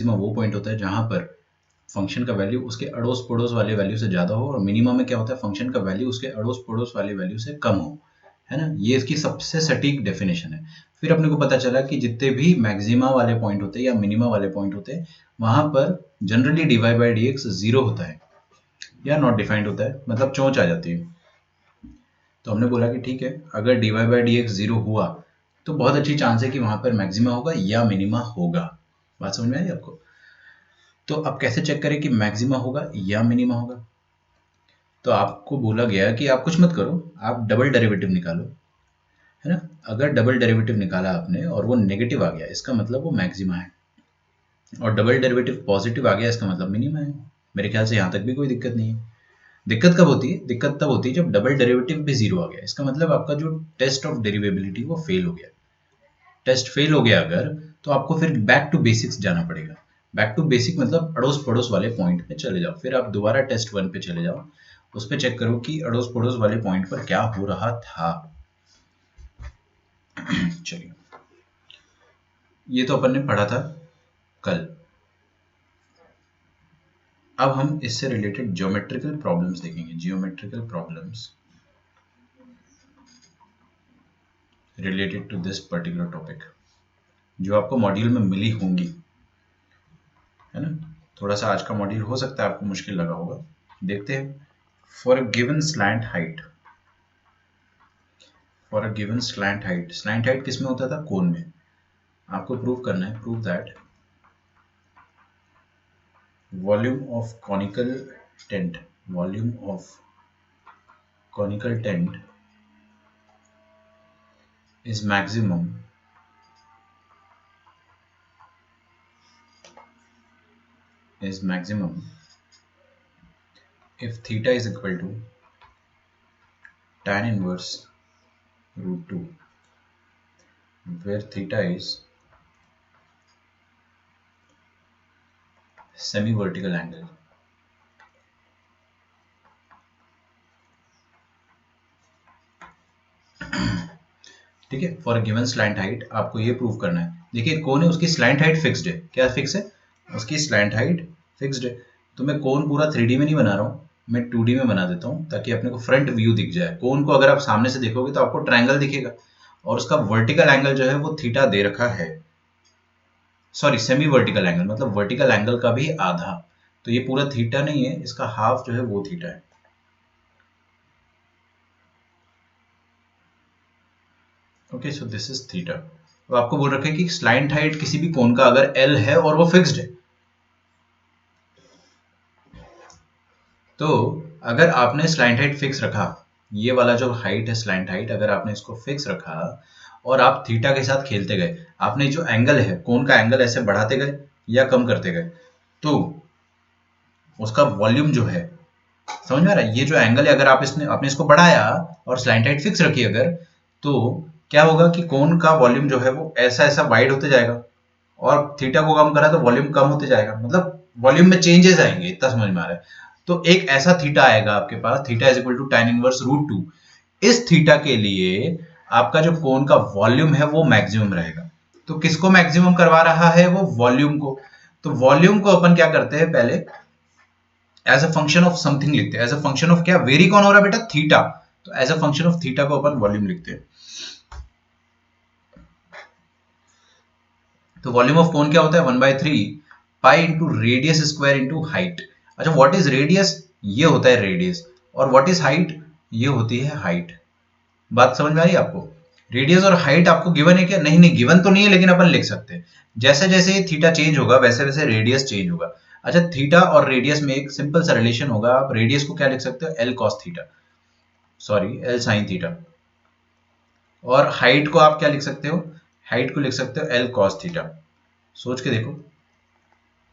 वो पॉइंट होता है जहां पर फंक्शन का वैल्यू उसके अड़ोस पड़ोस वाले वैल्यू से ज़्यादा हो, और मिनिमम में क्या होता है, फंक्शन का वैल्यू उसके अड़ोस पड़ोस वाले वैल्यू से कम हो, है ना। ये इसकी सबसे सटीक डेफिनेशन है। फिर अपने को पता चला कि जितने भी मैक्सिमा वाले पॉइंट होते हैं या मिनिमा वाले पॉइंट होते हैं, वहां पर generally dy by d x zero होता है या नॉट डिफाइंड होता है, मतलब चोंच आ जाती है। तो हमने बोला कि ठीक है, अगर dy by d x zero हुआ तो बहुत अच्छी चांस है कि वहां पर मैक्सिमा होगा या मिनिमा होगा। बात समझ में आई आपको? तो अब कैसे चेक करें कि मैक्सिमा होगा या मिनिमा होगा? तो आपको बोला गया कि आप कुछ मत करो, आप डबल डेरिवेटिव निकालो, है ना। अगर डबल डेरिवेटिव निकाला आपने और वो नेगेटिव आ गया, इसका मतलब वो मैक्सिमा है, और डबल डेरिवेटिव पॉजिटिव आ गया, इसका मतलब मिनिमा है। मेरे ख्याल से यहाँ तक भी कोई दिक्कत नहीं है। दिक्कत कब होती है? दिक्कत तब होती है जब डबल डेरिवेटिव भी जीरो आ गया, इसका मतलब आपका जो टेस्ट ऑफ डेरिवेबिलिटी वो फेल हो गया। टेस्ट फेल हो गया अगर, तो आपको फिर बैक टू बेसिक्स जाना पड़ेगा। बैक टू बेसिक मतलब अड़ोस पड़ोस वाले पॉइंट पे चले जाओ, फिर आप दोबारा टेस्ट वन पे चले जाओ, उस पे चेक करो कि अड़ोस पड़ोस वाले पॉइंट पर क्या हो रहा था। चलिए, ये तो अपन ने पढ़ा था कल। अब हम इससे रिलेटेड ज्योमेट्रिकल प्रॉब्लम्स देखेंगे, geometrical problems related to this particular topic, जो आपको मॉड्यूल में मिली होंगी, है ना। थोड़ा सा आज का मॉड्यूल हो सकता है आपको मुश्किल लगा होगा। देखते हैं। For a given slant height, for a given slant height, slant height किस में होता था? कोन में। आपको प्रूव करना है, prove that volume of conical tent, volume of conical tent is maximum if theta is equal to tan inverse root 2, where theta is semi vertical angle। ठीक है, फॉर गिवन स्लैंट हाइट आपको ये prove करना है। देखिए कोन है, उसकी slant height fixed है। क्या फिक्स है? उसकी स्लैंट हाइट फिक्स्ड है। तो मैं कोन पूरा 3D में नहीं बना रहा हूँ, मैं 2D में बना देता हूँ, ताकि अपने को फ्रंट व्यू दिख जाए। कोन को अगर आप सामने से देखोगे तो आपको ट्रायंगल दिखेगा, और उसका वर्टिकल एंगल जो है वो थीटा दे रखा है। सॉरी, सेमी वर्टिकल एंगल मतलब वर्टिकल एंगल का भी आधा। तो ये पूरा थीटा नहीं है, इसका हाफ जो है वो थीटा है। Okay, so this is theta. तो आपको बोल रखा है कि स्लैंट हाइट किसी भी कोन का अगर एल है और वो फिक्स्ड है, तो अगर आपने स्लैंट हाइट फिक्स रखा, ये वाला जो हाइट है स्लैंट हाइट, अगर आपने इसको फिक्स रखा और आप थीटा के साथ खेलते गए, आपने जो एंगल है कोन का एंगल ऐसे बढ़ाते गए या कम करते गए, तो उसका वॉल्यूम जो है, समझ में आ रहा है? ये जो एंगल है, अगर आपने इसको बढ़ाया और स्लैंट हाइट फिक्स रखी अगर, तो क्या होगा कि कोन का वॉल्यूम जो है वो ऐसा ऐसा वाइड होते जाएगा, और थीटा को कम करा तो वॉल्यूम कम होते जाएगा, मतलब वॉल्यूम में चेंजेस आएंगे। इतना समझ में आ रहा है? तो एक ऐसा थीटा आएगा आपके पास, theta is equal to tan inverse root 2। इस थीटा के लिए आपका जो कोन का वॉल्यूम है वो मैक्सिमम रहेगा। तो किसको मैक्सिमम करवा रहा है? वो वॉल्यूम को। तो वॉल्यूम को अपन क्या करते हैं, पहले as a function of something लिखते हैं। एज अ फंक्शन ऑफ क्या? वेरी कौन हो रहा है बेटा? थीटा। तो as a function of theta को अपन वॉल्यूम लिखते हैं। तो वॉल्यूम ऑफ कोन क्या होता है? 1/3 pi into radius square into height. अच्छा, व्हाट इज रेडियस? ये होता है रेडियस। और व्हाट इज हाइट? ये होती है हाइट। बात समझ में आ रही है आपको? रेडियस और हाइट आपको गिवन है क्या? नहीं नहीं, गिवन तो नहीं है, लेकिन अपन लिख सकते हैं। जैसे जैसे ये थीटा चेंज होगा वैसे वैसे रेडियस चेंज होगा। अच्छा, थीटा और रेडियस में एक सिंपल सा रिलेशन होगा। आप रेडियस को क्या लिख सकते हो? L cos theta, sorry L sine theta. और हाइट को आप क्या लिख सकते हो? हाइट को लिख सकते हो एल कॉस थीटा। सोच के देखो,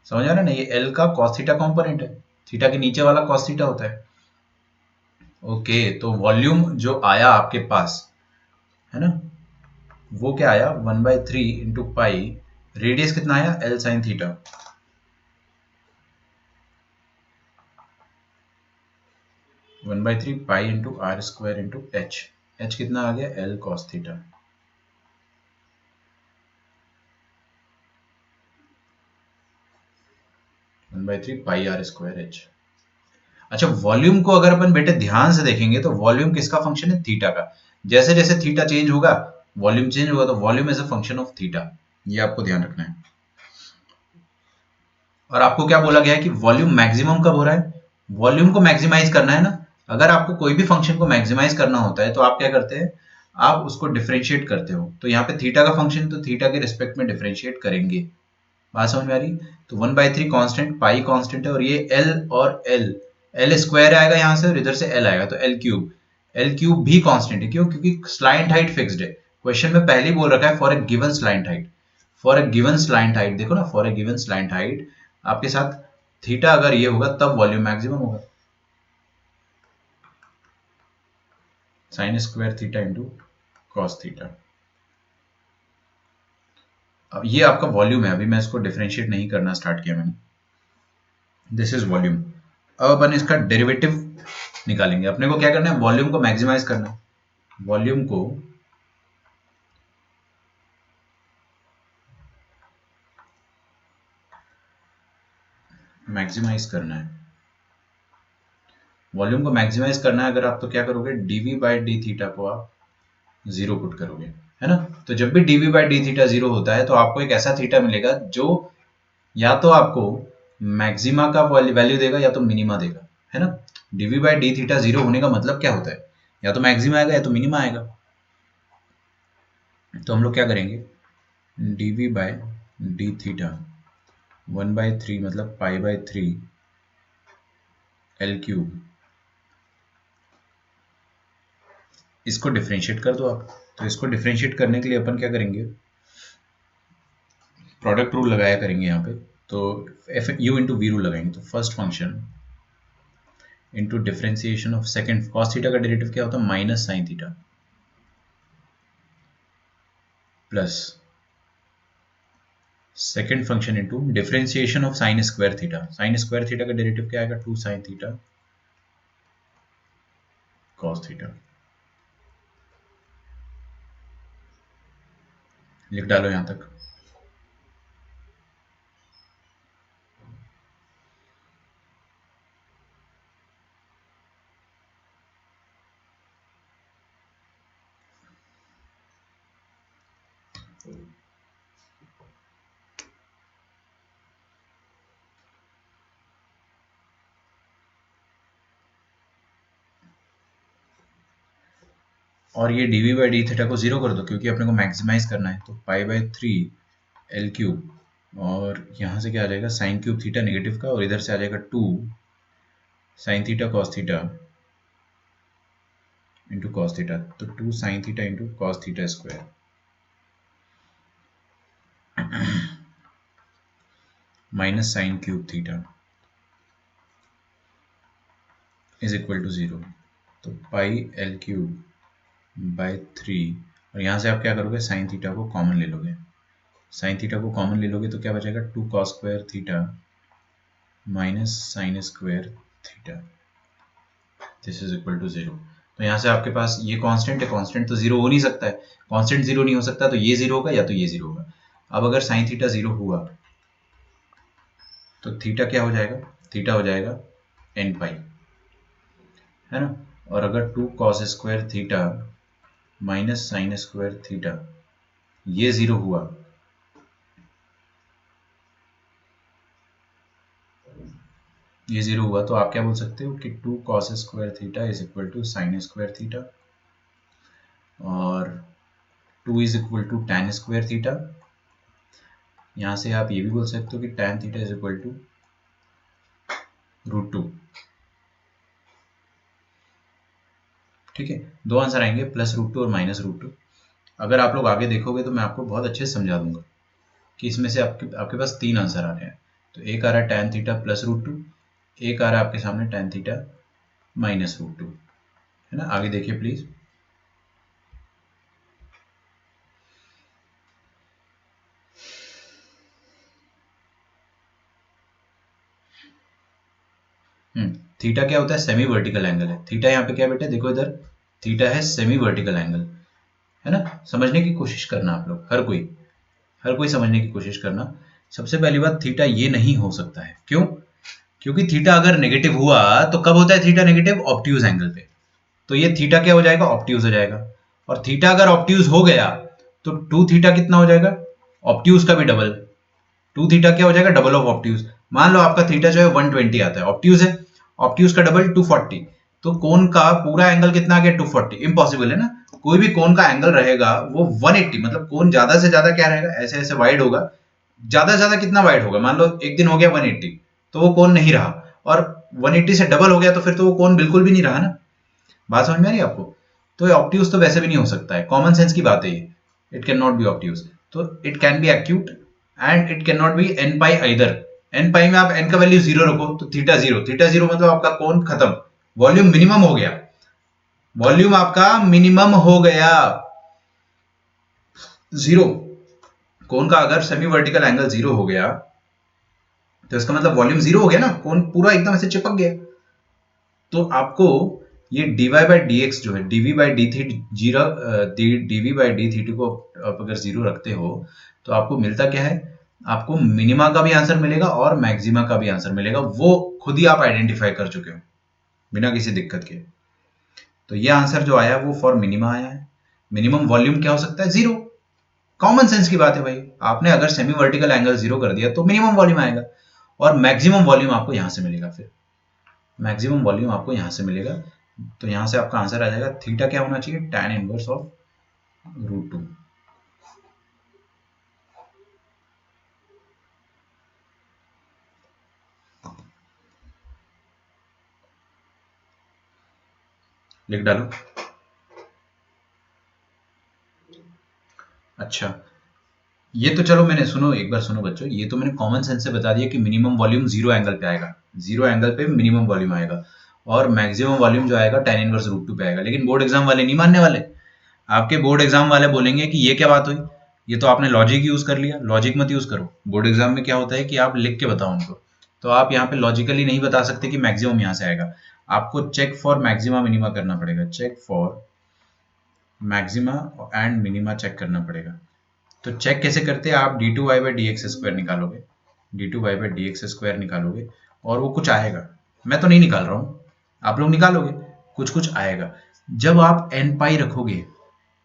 समझ आ रहा है ना? ये एल का कॉस थीटा कॉम्पोनेंट है, थीटा के नीचे वाला कॉस थीटा होता है। ओके, तो वॉल्यूम जो आया आपके पास, है ना, वो क्या आया? 1/3 इंटू पाई, रेडियस कितना आया? L sine theta. 1/3 pi into are square into H. H कितना आ गया? L cos theta. 1/3 pi R square H. अच्छा, वॉल्यूम को अगर अपन बेटे ध्यान से देखेंगे तो वॉल्यूम किसका फंक्शन है? थीटा का। जैसे जैसे थीटा चेंज होगा वॉल्यूम चेंज होगा, तो volume is a function of theta, ये आपको ध्यान रखना है। और आपको क्या बोला गया है कि वॉल्यूम मैक्सिमम कब हो रहा है? वॉल्यूम को मैक्सिमाइज करना है ना। अगर आपको कोई भी फंक्शन को मैक्सिमाइज करना होता है तो आप क्या करते हैं? आप उसको डिफरेंशिएट करते हो। तो यहाँ पे थीटा का फंक्शन, तो थीटा के रिस्पेक्ट में डिफरेंशिएट करेंगे। बात समझ में आ रही? तो 1/3 कांस्टेंट, पाई कांस्टेंट है, और ये एल और एल, एल स्क्वायर आएगा यहाँ से और इधर से एल आएगा, तो एल क्यूब। एल क्यूब भी कांस्टेंट है, क्यों? क्योंकि स्लाइंट हाइट फिक्स्ड है। क्वेश्चन में पहले ही बोल रखा है for a given slant height. For a given slant height, देखो ना, for a given slant height आपके साथ थीटा अगर ये होगा तब वॉल्यूम मैक्सिमम होगा। Sign square theta into cos theta. अब ये आपका वॉल्यूम है, अभी मैं इसको डिफरेंशिएट नहीं करना स्टार्ट किया मैंने। This is volume. अब अपन इसका डेरिवेटिव निकालेंगे। अपने को क्या करना है? वॉल्यूम को मैक्सिमाइज करना है। वॉल्यूम को मैक्सिमाइज करना है। वॉल्यूम को मैक्सिमाइज करना है अगर आप, तो क्या करोगे? डीवी बाई डी थीटा को आप जीरो पुट करोगे, है ना। तो जब भी DV by D theta zero होता है तो आपको एक ऐसा थीटा मिलेगा जो या तो आपको मैक्सिमा का वैल्यू देगा या तो मिनिमा देगा, है ना। DV by D theta zero होने का मतलब क्या होता है? या तो मैक्सिमा आएगा या तो मिनिमा आएगा। तो हम लोग क्या करेंगे? डीवी बाई डी थीटा 1/3 मतलब पाई/3 एल क्यूब, इसको डिफरेंशिएट कर दो आप। तो इसको डिफरेंशिएट करने के लिए अपन क्या करेंगे? प्रोडक्ट रूल लगाया करेंगे यहाँ पे। तो F U into V rule लगाएंगे। तो first function into differentiation of second, cos theta का डेरिवेटिव क्या होता है? Minus sine theta plus second function into differentiation of sine square theta. Sine square theta का डेरिवेटिव क्या आएगा? 2 साइन थीटा कॉस थीटा। लिख डालो यहां तक। और ये डीवी बाई डी थीटा को जीरो कर दो क्योंकि अपने को मैक्सिमाइज करना है। तो पाई/3 एल क्यूब, और यहाँ से क्या आ जाएगा? साइन क्यूब थीटा नेगेटिव का, और इधर से आ जाएगा 2 sine theta cos theta into cos theta. तो 2 sine theta into cos theta square minus sine cube theta is equal to 0। तो पाई एल क्यूब बाय 3, और यहाँ से आप क्या करोगे? साइन थीटा को कॉमन ले लोगे। साइन थीटा को कॉमन ले लोगे तो क्या बचेगा? 2 cos square theta minus sine square theta, this is equal to 0। तो यहाँ से आपके पास ये कांस्टेंट है, कांस्टेंट तो जीरो हो नहीं सकता है, कांस्टेंट जीरो नहीं हो सकता, तो ये जीरो होगा या तो ये जीरो होगा। अब अगर साइन थीटा जीरो हुआ तो थीटा क्या हो जाएगा? थीटा हो जाएगा एन पाई, है ना। और अगर 2 cos square theta minus sine square theta ये जीरो हुआ, ये जीरो हुआ, तो आप क्या बोल सकते हो कि 2 cos square theta is equal to sine square theta, और 2 is equal to tan square theta. यहाँ से आप ये भी बोल सकते हो कि tan theta is equal to √2। ठीक है, दो आंसर आएंगे, +√2 और -√2। अगर आप लोग आगे देखोगे तो मैं आपको बहुत अच्छे से समझा दूंगा कि इसमें से आपके पास 3 आंसर आ रहे हैं। तो एक आ रहा है टैन थीटा +√2, एक आ रहा है आपके सामने टैन थीटा -√2, है ना। आगे देखिए प्लीज। थीटा क्या होता है? सेमी वर्टिकल एंगल है। थीटा यहाँ पे क्या बेटा? देखो इधर, थीटा है सेमी वर्टिकल एंगल, है ना। समझने की कोशिश करना आप लोग, हर कोई समझने की कोशिश करना। सबसे पहली बात, थीटा ये नहीं हो सकता है। क्यों? क्योंकि थीटा अगर नेगेटिव हुआ तो कब होता है थीटा नेगेटिव? ऑब्ट्यूज एंगल पे। तो ये थीटा क्या हो जाएगा? ऑब्ट्यूज हो जाएगा। और थीटा अगर ऑब्ट्यूज हो गया तो टू थीटा कितना हो जाएगा? ऑब्ट्यूज का भी डबल। टू थीटा क्या हो जाएगा? Double of obtuse. मान लो आपका थीटा जो है 120 आता है, ऑब्ट्यूज है, ऑब्ट्यूज का डबल 240। तो कोण का पूरा एंगल कितना आ गया? 240। इम्पॉसिबल है ना, कोई भी कोण का एंगल रहेगा वो 180, मतलब कोण ज्यादा से ज्यादा क्या रहेगा? ऐसे ऐसे वाइड होगा। ज्यादा से ज्यादा कितना वाइड होगा? मान लो एक दिन हो गया 180, तो वो कोण नहीं रहा। और 180 से डबल हो गया तो फिर तो वो कोण बिल्कुल भी नहीं रहा ना। बात समझ में आ रही है आपको? तो ये ऑब्ट्यूज तो वैसे भी नहीं हो सकता है, कॉमन सेंस की बात है ये। It can not be obtuse. तो it can be acute and it can not be an pi either. N pi में आप एन का वैल्यू जीरो रखो तो थीटा जीरो, थीटा जीरो मतलब आपका कोण खत्म, वॉल्यूम मिनिमम हो गया, वॉल्यूम आपका मिनिमम हो गया, जीरो। कोण का अगर सेमी वर्टिकल एंगल जीरो हो गया तो इसका मतलब वॉल्यूम जीरो हो गया ना, कोण पूरा एकदम ऐसे चिपक गया। तो आपको ये dy बाई डी एक्स जो है, dv बाई डी थी zero, dv by D theta को आप अगर जीरो रखते हो तो आपको मिलता क्या है? आपको मिनिमा का भी आंसर मिलेगा और मैक्सिमा का भी आंसर मिलेगा, वो खुद ही आप आइडेंटिफाई कर चुके हो बिना किसी दिक्कत के। तो ये आंसर जो आया वो फॉर मिनिमा आया है। मिनिमम वॉल्यूम क्या हो सकता है? जीरो। कॉमन सेंस की बात है भाई, आपने अगर सेमी वर्टिकल एंगल जीरो कर दिया तो मिनिमम वॉल्यूम आएगा। और मैक्सिमम वॉल्यूम आपको यहां से मिलेगा, फिर मैक्सिमम वॉल्यूम आपको यहां से मिलेगा। तो यहां से आपका आंसर आ जाएगा थीटा क्या होना चाहिए? tan inverse of √2। लिख डालो। अच्छा, ये तो चलो मैंने, सुनो एक बार सुनो बच्चों, ये तो मैंने कॉमन सेंस से बता दिया कि मिनिमम वॉल्यूम जीरो एंगल पे आएगा, जीरो एंगल पे मिनिमम वॉल्यूम आएगा, और मैक्सिमम वॉल्यूम जो आएगा tan इनवर्स √2 पे आएगा। लेकिन बोर्ड एग्जाम वाले नहीं मानने वाले। आपके बोर्ड एग्जाम वाले बोलेंगे कि ये क्या बात हुई, ये तो आपने लॉजिक यूज कर लिया। लॉजिक मत यूज करो, बोर्ड एग्जाम में क्या होता है कि आप लिख के बताओ उनको। तो आप यहाँ पे लॉजिकली नहीं बता सकते कि मैक्सिमम यहाँ से आएगा, आपको चेक फॉर मैक्सिमा मिनिमा करना पड़ेगा, check for maxima and minima check करना पड़ेगा। तो चेक कैसे करते हैं? आप d two y by d x square निकालोगे, d two y by d x square निकालोगे और वो कुछ आएगा। मैं तो नहीं निकाल रहा हूँ, आप लोग निकालोगे, कुछ कुछ आएगा। जब आप एन पाई रखोगे,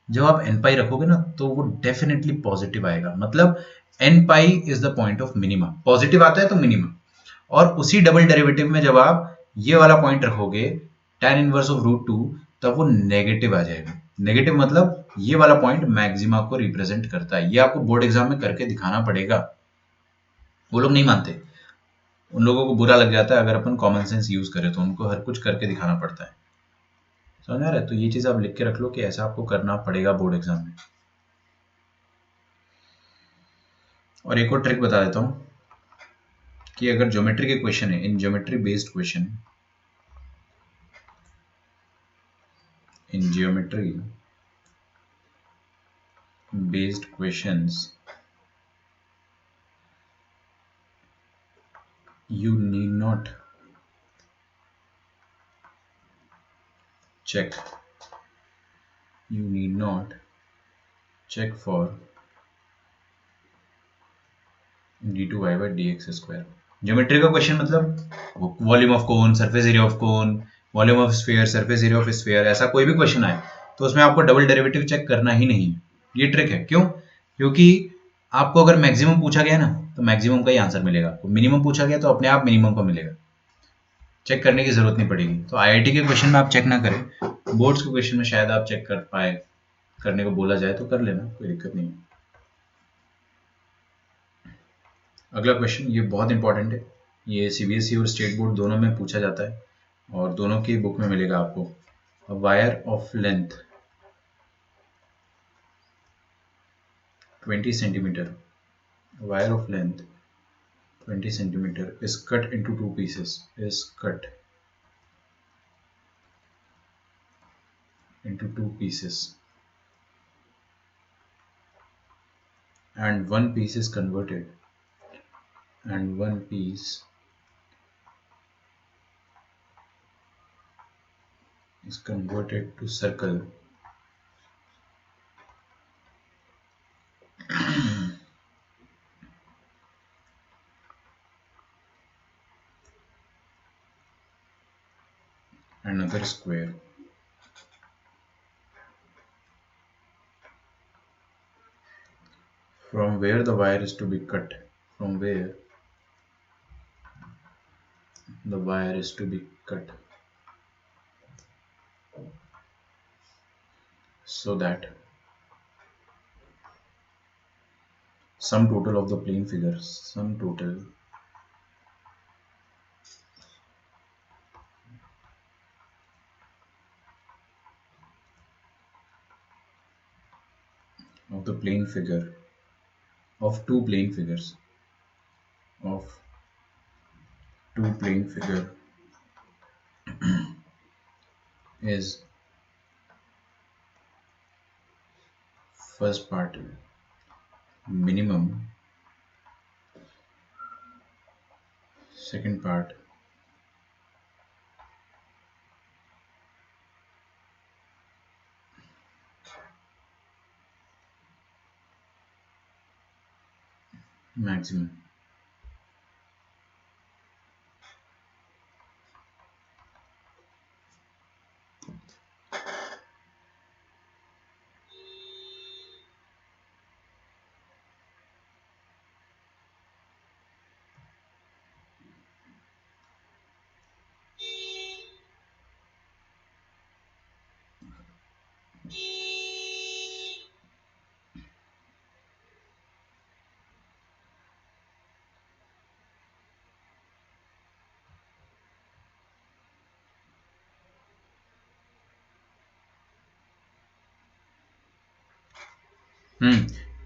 जब आप एन पाई रखोगे ना तो वो डेफिनेटली पॉजिटिव आएगा, मतलब N pi is the point of minima, positive आता है तो मिनिमा। और उसी डबल डेरिवेटिव में जब आप ये वाला पॉइंट रखोगे tan इनवर्स ऑफ √2, तब वो नेगेटिव आ जाएगा। नेगेटिव मतलब ये वाला पॉइंट मैक्सिमा को रिप्रेजेंट करता है। ये आपको बोर्ड एग्जाम में करके दिखाना पड़ेगा। वो लोग नहीं मानते, उन लोगों को बुरा लग जाता है अगर अपन कॉमन सेंस यूज करें, तो उनको हर कुछ करके दिखाना पड़ता है। समझ आ रहा है? तो ये चीज आप लिख के रख लो कि ऐसा आपको करना पड़ेगा बोर्ड एग्जाम में। और एक और ट्रिक बता देता हूँ कि अगर ज्योमेट्री के क्वेश्चन है, in geometry based question, in geometry based questions, you need not check, you need not check for d2y by dx square। Geometry का क्वेश्चन मतलब volume of cone, surface area of cone, volume of sphere, surface area of sphere, ऐसा कोई भी question आए तो उसमें आपको double derivative check करना ही नहीं है। ये ट्रिक है। क्यों? क्योंकि आपको अगर मैक्सिमम पूछा गया ना तो मैक्सिमम का ही आंसर मिलेगा, आपको मिनिमम पूछा गया तो अपने आप मिनिमम का मिलेगा, चेक करने की जरूरत नहीं पड़ेगी। तो आईआईटी के क्वेश्चन में आप चेक ना करें, बोर्ड्स के क्वेश्चन में शायद आप चेक कर पाए, करने को बोला जाए तो कर लेना, कोई दिक्कत नहीं है। अगला क्वेश्चन ये बहुत इंपॉर्टेंट है, ये सीबीएसई और स्टेट बोर्ड दोनों में पूछा जाता है और दोनों की बुक में मिलेगा आपको। Wire of length 20 centimetre, wire of length 20 centimetre is cut into two pieces, is cut into two pieces and one piece is converted, and one piece is converted to circle another square. From where the wire is to be cut, from where the wire is to be cut, so that sum total of the plane figures, sum total of the plane figure of two plane figures of two plane figure is first part minimum, second part maximum.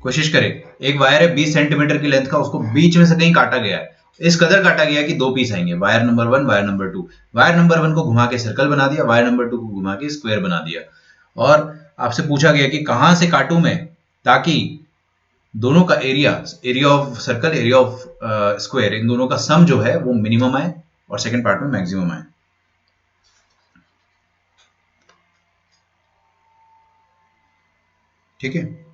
कोशिश करें, एक wire है 20 centimetre की length का, उसको बीच में से कहीं काटा गया है, इस कदर काटा गया है कि दो पीस आएंगे, wire number 1, wire number 2। Wire number 1 को घुमा के सर्कल बना दिया, वायर नंबर 2 को घुमा के स्क्वायर बना दिया, और आपसे पूछा गया कि कहां से काटूं मैं ताकि दोनों का area of circle, area of square, इन दोनों का सम जो है वो मिनिमम आए और सेकंड पार्ट में मैक्सिमम आए। ठीक है,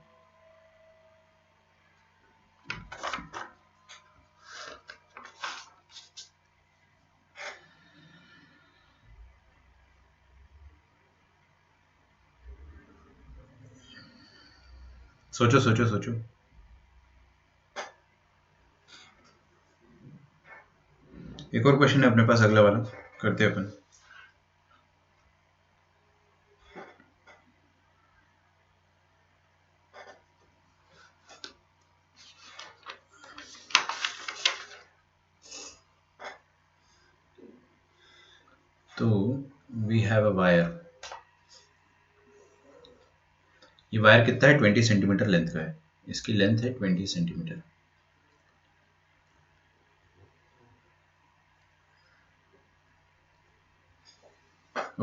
सोचो सोचो सोचो। एक और क्वेश्चन है अपने पास, अगला वाला करते हैं अपन। तो वी हैव अ वायर, ये वायर कितना है, 20 सेंटीमीटर लेंथ का है, इसकी लेंथ है 20 सेंटीमीटर।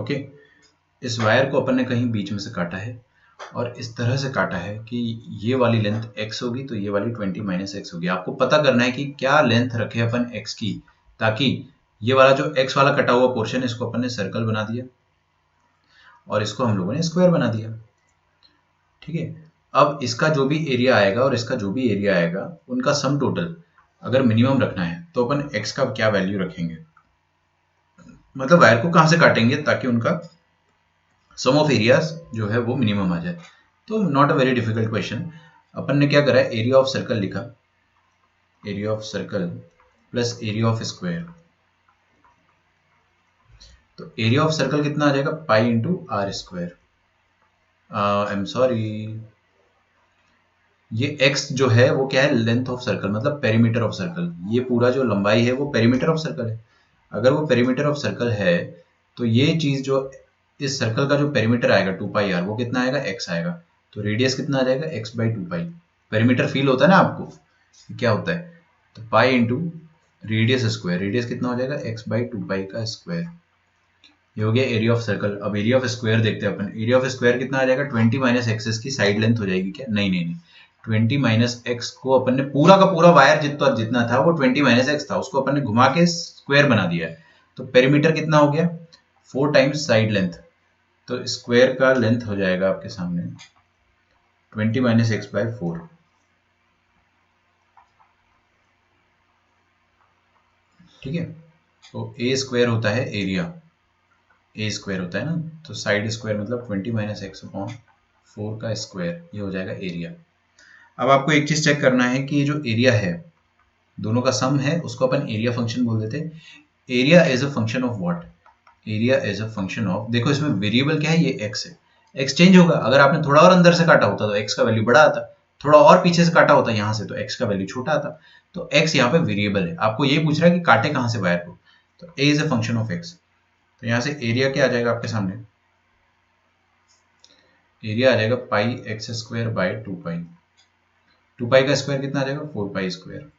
ओके, इस वायर को अपन ने कहीं बीच में से काटा है और इस तरह से काटा है कि ये वाली लेंथ x होगी तो ये वाली 20 माइनस एक्स होगी। आपको पता करना है कि क्या लेंथ रखे अपन x की, ताकि ये वाला जो x वाला कटा हुआ पोर्शन, इसको अपन ने सर्कल बना दिया और इसको हम लोगों ने स्क्वायर बना दिया। ठीक है, अब इसका जो भी एरिया आएगा और इसका जो भी एरिया आएगा, उनका सम टोटल अगर मिनिमम रखना है तो अपन x का क्या वैल्यू रखेंगे, मतलब वायर को कहां से काटेंगे ताकि उनका सम ऑफ एरियाज जो है वो मिनिमम आ जाए। तो not a very difficult question. अपन ने क्या करा है, एरिया ऑफ सर्कल लिखा, area of circle plus area of square. तो एरिया ऑफ सर्कल कितना आ जाएगा, pi into are square. I am sorry, ये x जो है वो क्या है, लेंथ ऑफ सर्कल, मतलब पेरीमीटर ऑफ सर्कल। ये पूरा जो लंबाई है वो पेरीमीटर ऑफ सर्कल है। अगर वो पेरीमीटर ऑफ सर्कल है तो ये चीज जो इस सर्कल का जो पेरीमीटर आएगा 2 पाई आर, वो कितना आएगा, x आएगा। तो रेडियस कितना आ जाएगा, x by 2 pi. Perimeter feel होता है ना आपको, क्या होता है, तो pi into radius square, radius कितना हो जाएगा, x बाई 2 पाई का स्क्वायर। ये हो गया एरिया ऑफ सर्कल। अब एरिया ऑफ स्क्वायर देखते हैं अपन, एरिया ऑफ स्क्वायर कितना आ जाएगा, 20 माइनस एक्स की साइड लेंथ हो जाएगी क्या, नहीं नहीं नहीं, 20 माइनस एक्स को अपन ने पूरा का पूरा वायर जितना जितना था वो 20 माइनस एक्स था, उसको अपन ने घुमा के स्क्वायर बना दिया है। तो पेरीमीटर कितना हो गया, 4 टाइम्स साइड लेंथ, तो स्क्वायर का लेंथ हो जाएगा आपके सामने 20 माइनस एक्स बाय 4। ठीक है, तो ए स्क्वायर होता है एरिया, ए स्क्वायर होता है ना, तो साइड स्क्वायर मतलब 20 माइनस एक्स अपॉन 4 का स्क्वायर, ये हो जाएगा एरिया। अब आपको एक चीज चेक करना है कि ये जो एरिया है दोनों का सम है, उसको अपन एरिया फंक्शन बोल देते हैं। Area as a function of what? Area as a function of, देखो इसमें वेरिएबल क्या है, ये एक्स है, एक्स चेंज होगा। अगर आपने थोड़ा और अंदर से काटा होता तो एक्स का वैल्यू बड़ा आता, थोड़ा और पीछे से काटा होता यहाँ से तो एक्स का वैल्यू छोटा आता। तो एक्स यहाँ पे वेरिएबल है, आपको ये पूछ रहा है कि काटे कहाँ से वायर को, तो a is a function of x. तो यहाँ से एरिया क्या आ जाएगा आपके सामने, एरिया आ जाएगा पाई एक्स स्क्वायर बाय 2 पाई। 2 पाई का स्क्वायर कितना आ जाएगा, 4 pi square,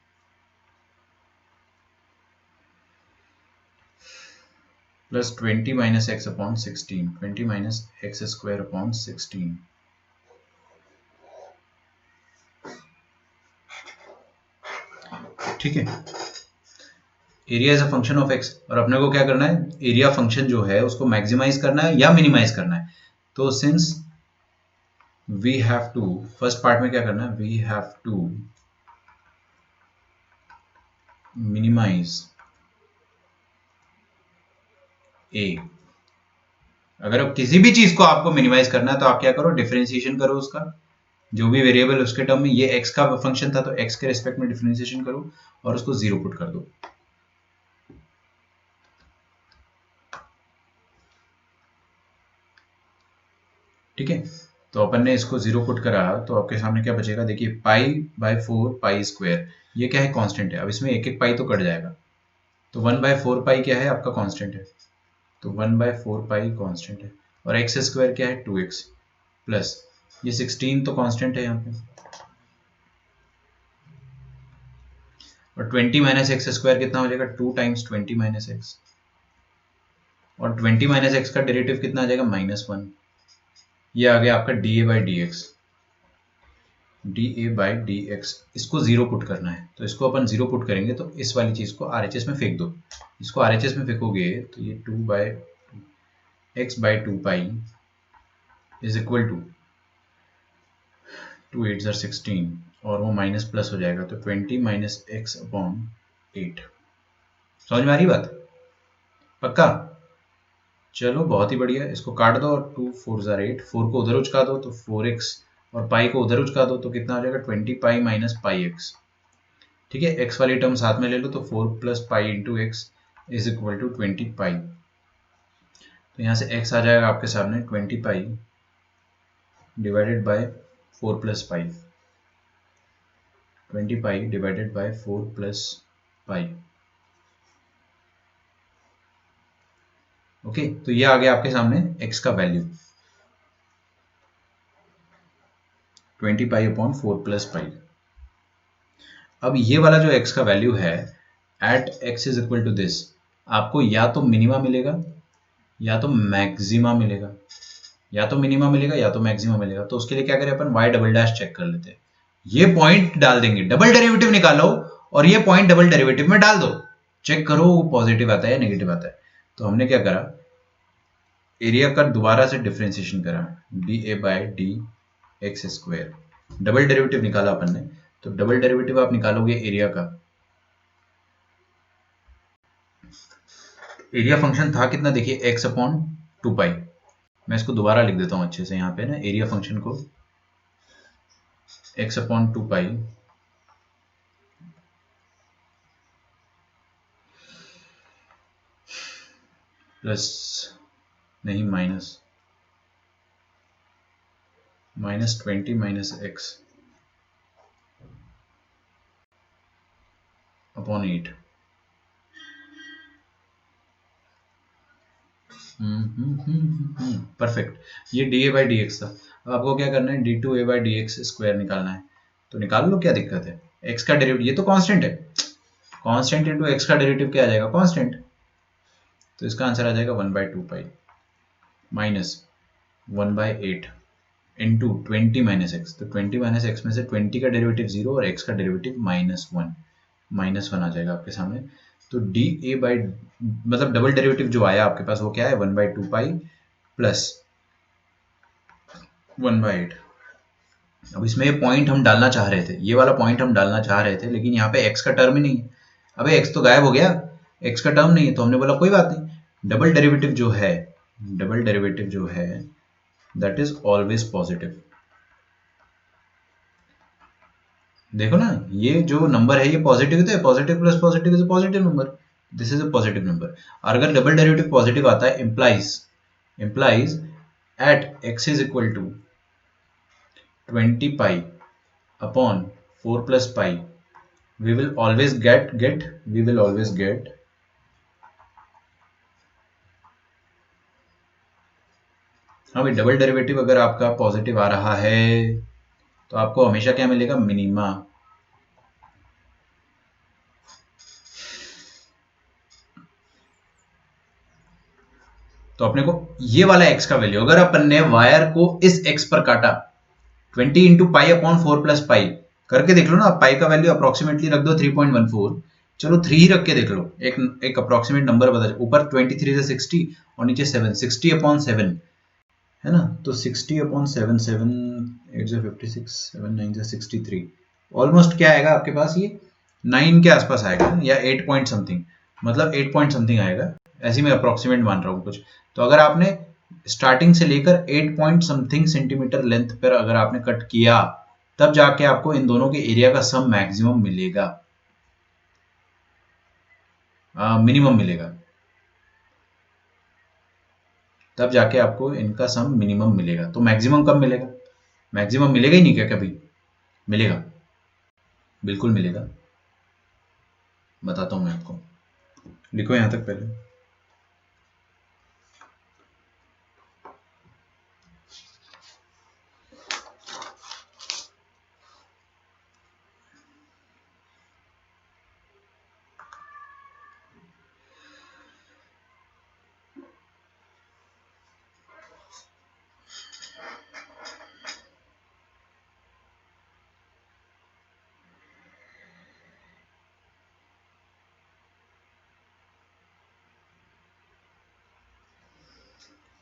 plus 20 minus x upon 16, 20 minus x square upon 16। ठीक है, area is a function of x, और अपने को क्या करना है, एरिया फंक्शन जो है उसको मैक्सिमाइज करना है या मिनिमाइज करना है। तो since we have to, first part में क्या करना है, we have to minimise A. अगर अब किसी भी चीज को आपको मिनिमाइज करना है तो आप क्या करो, डिफरेंशिएशन करो उसका, जो भी वेरिएबल उसके टर्म में, ये एक्स का फंक्शन था तो एक्स के रिस्पेक्ट में डिफरेंशिएशन करो और उसको 0 पुट कर दो। ठीक है, तो अपन ने इसको 0 पुट करा तो आपके सामने क्या बचेगा, देखिए पाई बाय 4 पाई स्क्वायर, ये क्या है, कांस्टेंट है। अब इसमें एक एक पाई तो कट जाएगा, तो 1/4 पाई क्या है आपका, कांस्टेंट है, तो 1/4 पाई कांस्टेंट है। और एक्स स्क्वायर क्या है, 2x, प्लस ये 16 तो कांस्टेंट है यहाँ पे, और 20 माइनस एक्स स्क्वायर कितना हो जाएगा, 2 टाइम्स 20 माइनस एक्स, और 20 माइनस एक्स का डेरिवेटिव कितना आ जाएगा, -1। ये आ गया आपका D A by d x, D A by d x. इसको 0 पुट करना है, तो इसको अपन 0 पुट करेंगे तो इस वाली चीज को RHS में फेंक दो। इसको RHS में फेंकोगे तो ये 2/x/2 pi is equal to 2 8 ज़र 16, और वो माइनस प्लस हो जाएगा तो 20 माइनस एक्स अपॉन 8। समझ में आ रही बात, पक्का? चलो बहुत ही बढ़िया, इसको काट दो और 2 4 ज़र 8, 4 को उधर उचका दो तो 4x, और पाई को उधर उचका दो तो कितना हो जाएगा, 20 पाई माइनस पाई एक्स। ठीक है, x वाली टर्म साथ में ले लो तो 4 plus pi into X is equal to 20 pi. तो यहाँ से x आ जाएगा आपके सामने 20 pi divided by 4 plus pi, 20 pi divided by 4 plus pi. Okay, तो ये आ गया आपके सामने x का value 20 pi upon 4 plus pi. अब ये वाला जो x का वैल्यू है at x is equal to this, आपको या तो मिनिमा मिलेगा या तो मैक्सिमा मिलेगा, या तो मिनिमा मिलेगा या तो मैक्सिमा मिलेगा। तो उसके लिए क्या करें अपन, y डबल डैश चेक कर लेते हैं। ये पॉइंट डाल देंगे, डबल डेरिवेटिव निकालो और ये पॉइंट डबल डेरिवेटिव में डाल दो, चेक करो वो पॉजिटिव आता है या नेगेटिव आता है। तो हमने क्या करा, एरिया का दोबारा से डिफरेंशिएशन करा, D A by D x square, double derivative निकाला अपन ने। तो डबल डेरिवेटिव आप निकालोगे एरिया का, एरिया फंक्शन था कितना, देखिए एक्स अपॉन 2 पाई। मैं इसको दोबारा लिख देता हूं अच्छे से यहाँ पे ना, एरिया फंक्शन को एक्स अपॉन 2 पाई प्लस नहीं minus 20 minus x upon 8। Perfect, ये d A by d x था। अब आपको क्या करना है, d two a by d x square निकालना है, तो निकाल लो, क्या दिक्कत है। एक्स का डेरिवेटिव ये तो कांस्टेंट है, कांस्टेंट इंटू एक्स का डेरिवेटिव क्या आ जाएगा, कांस्टेंट। तो इसका आंसर आ जाएगा 1/2 pi minus 1/8 into 20 minus x. तो 20 माइनस एक्स में से 20 का डेरिवेटिव 0 और एक्स का डेरिवेटिव -1 आ जाएगा आपके सामने। तो डी ए बाई मतलब डबल डेरिवेटिव जो आया आपके पास वो क्या है, 1/2 पाई प्लस 1/8। अब इसमें ये पॉइंट हम डालना चाह रहे थे, ये वाला पॉइंट हम डालना चाह रहे थे, लेकिन यहाँ पे x का टर्म ही नहीं है। अबे x तो गायब हो गया, x का टर्म नहीं है, तो हमने बोला कोई बात नहीं, डबल डेरिवेटिव जो है डबल डेरिवेटिव जो है दैट इज ऑलवेज पॉजिटिव। देखो ना, ये जो नंबर है ये पॉजिटिव तो है, positive plus positive is a positive number, this is a positive number. और अगर डबल डेरिवेटिव पॉजिटिव आता है implies at x is equal to 20 pi upon 4 plus pi we will always get हाँ भाई, डबल डेरिवेटिव अगर आपका positive आ रहा है तो आपको हमेशा क्या मिलेगा, मिनिमा। तो अपने को ये वाला x का वैल्यू, अगर अपन ने वायर को इस x पर काटा 20 इंटू पाई अपॉन 4 प्लस पाई करके देख लो ना, पाई का वैल्यू अप्रोक्सीमेटली रख दो 3.14, चलो 3 ही रख के देख लो, एक अप्रोक्सीमेट नंबर बता, ऊपर 23 से 60 और नीचे 7, 60 अपॉन 7 है ना, तो 60 अपॉन 7, 7 8 से 56, 7 9 से 63, ऑलमोस्ट क्या आएगा आपके पास, ये 9 के आसपास आएगा या 8 पॉइंट समथिंग, मतलब 8 पॉइंट समथिंग आएगा, ऐसे में अप्रोक्सीमेट मान रहा हूँ कुछ। तो अगर आपने स्टार्टिंग से लेकर 8 पॉइंट समथिंग सेंटीमीटर लेंथ पर अगर आपने कट किया, तब जाके आपको इन दोनों के एरिया का सम मैक्सिमम मिलेगा, मिनिमम मिलेगा, तब जाके आपको इनका सम मिनिमम मिलेगा। तो मैक्सिमम कब मिलेगा, मैक्सिमम मिलेगा ही नहीं क्या कभी, मिलेगा, बिल्कुल मिलेगा, बताता हूं मैं आपको, लिखो यहां तक पहले।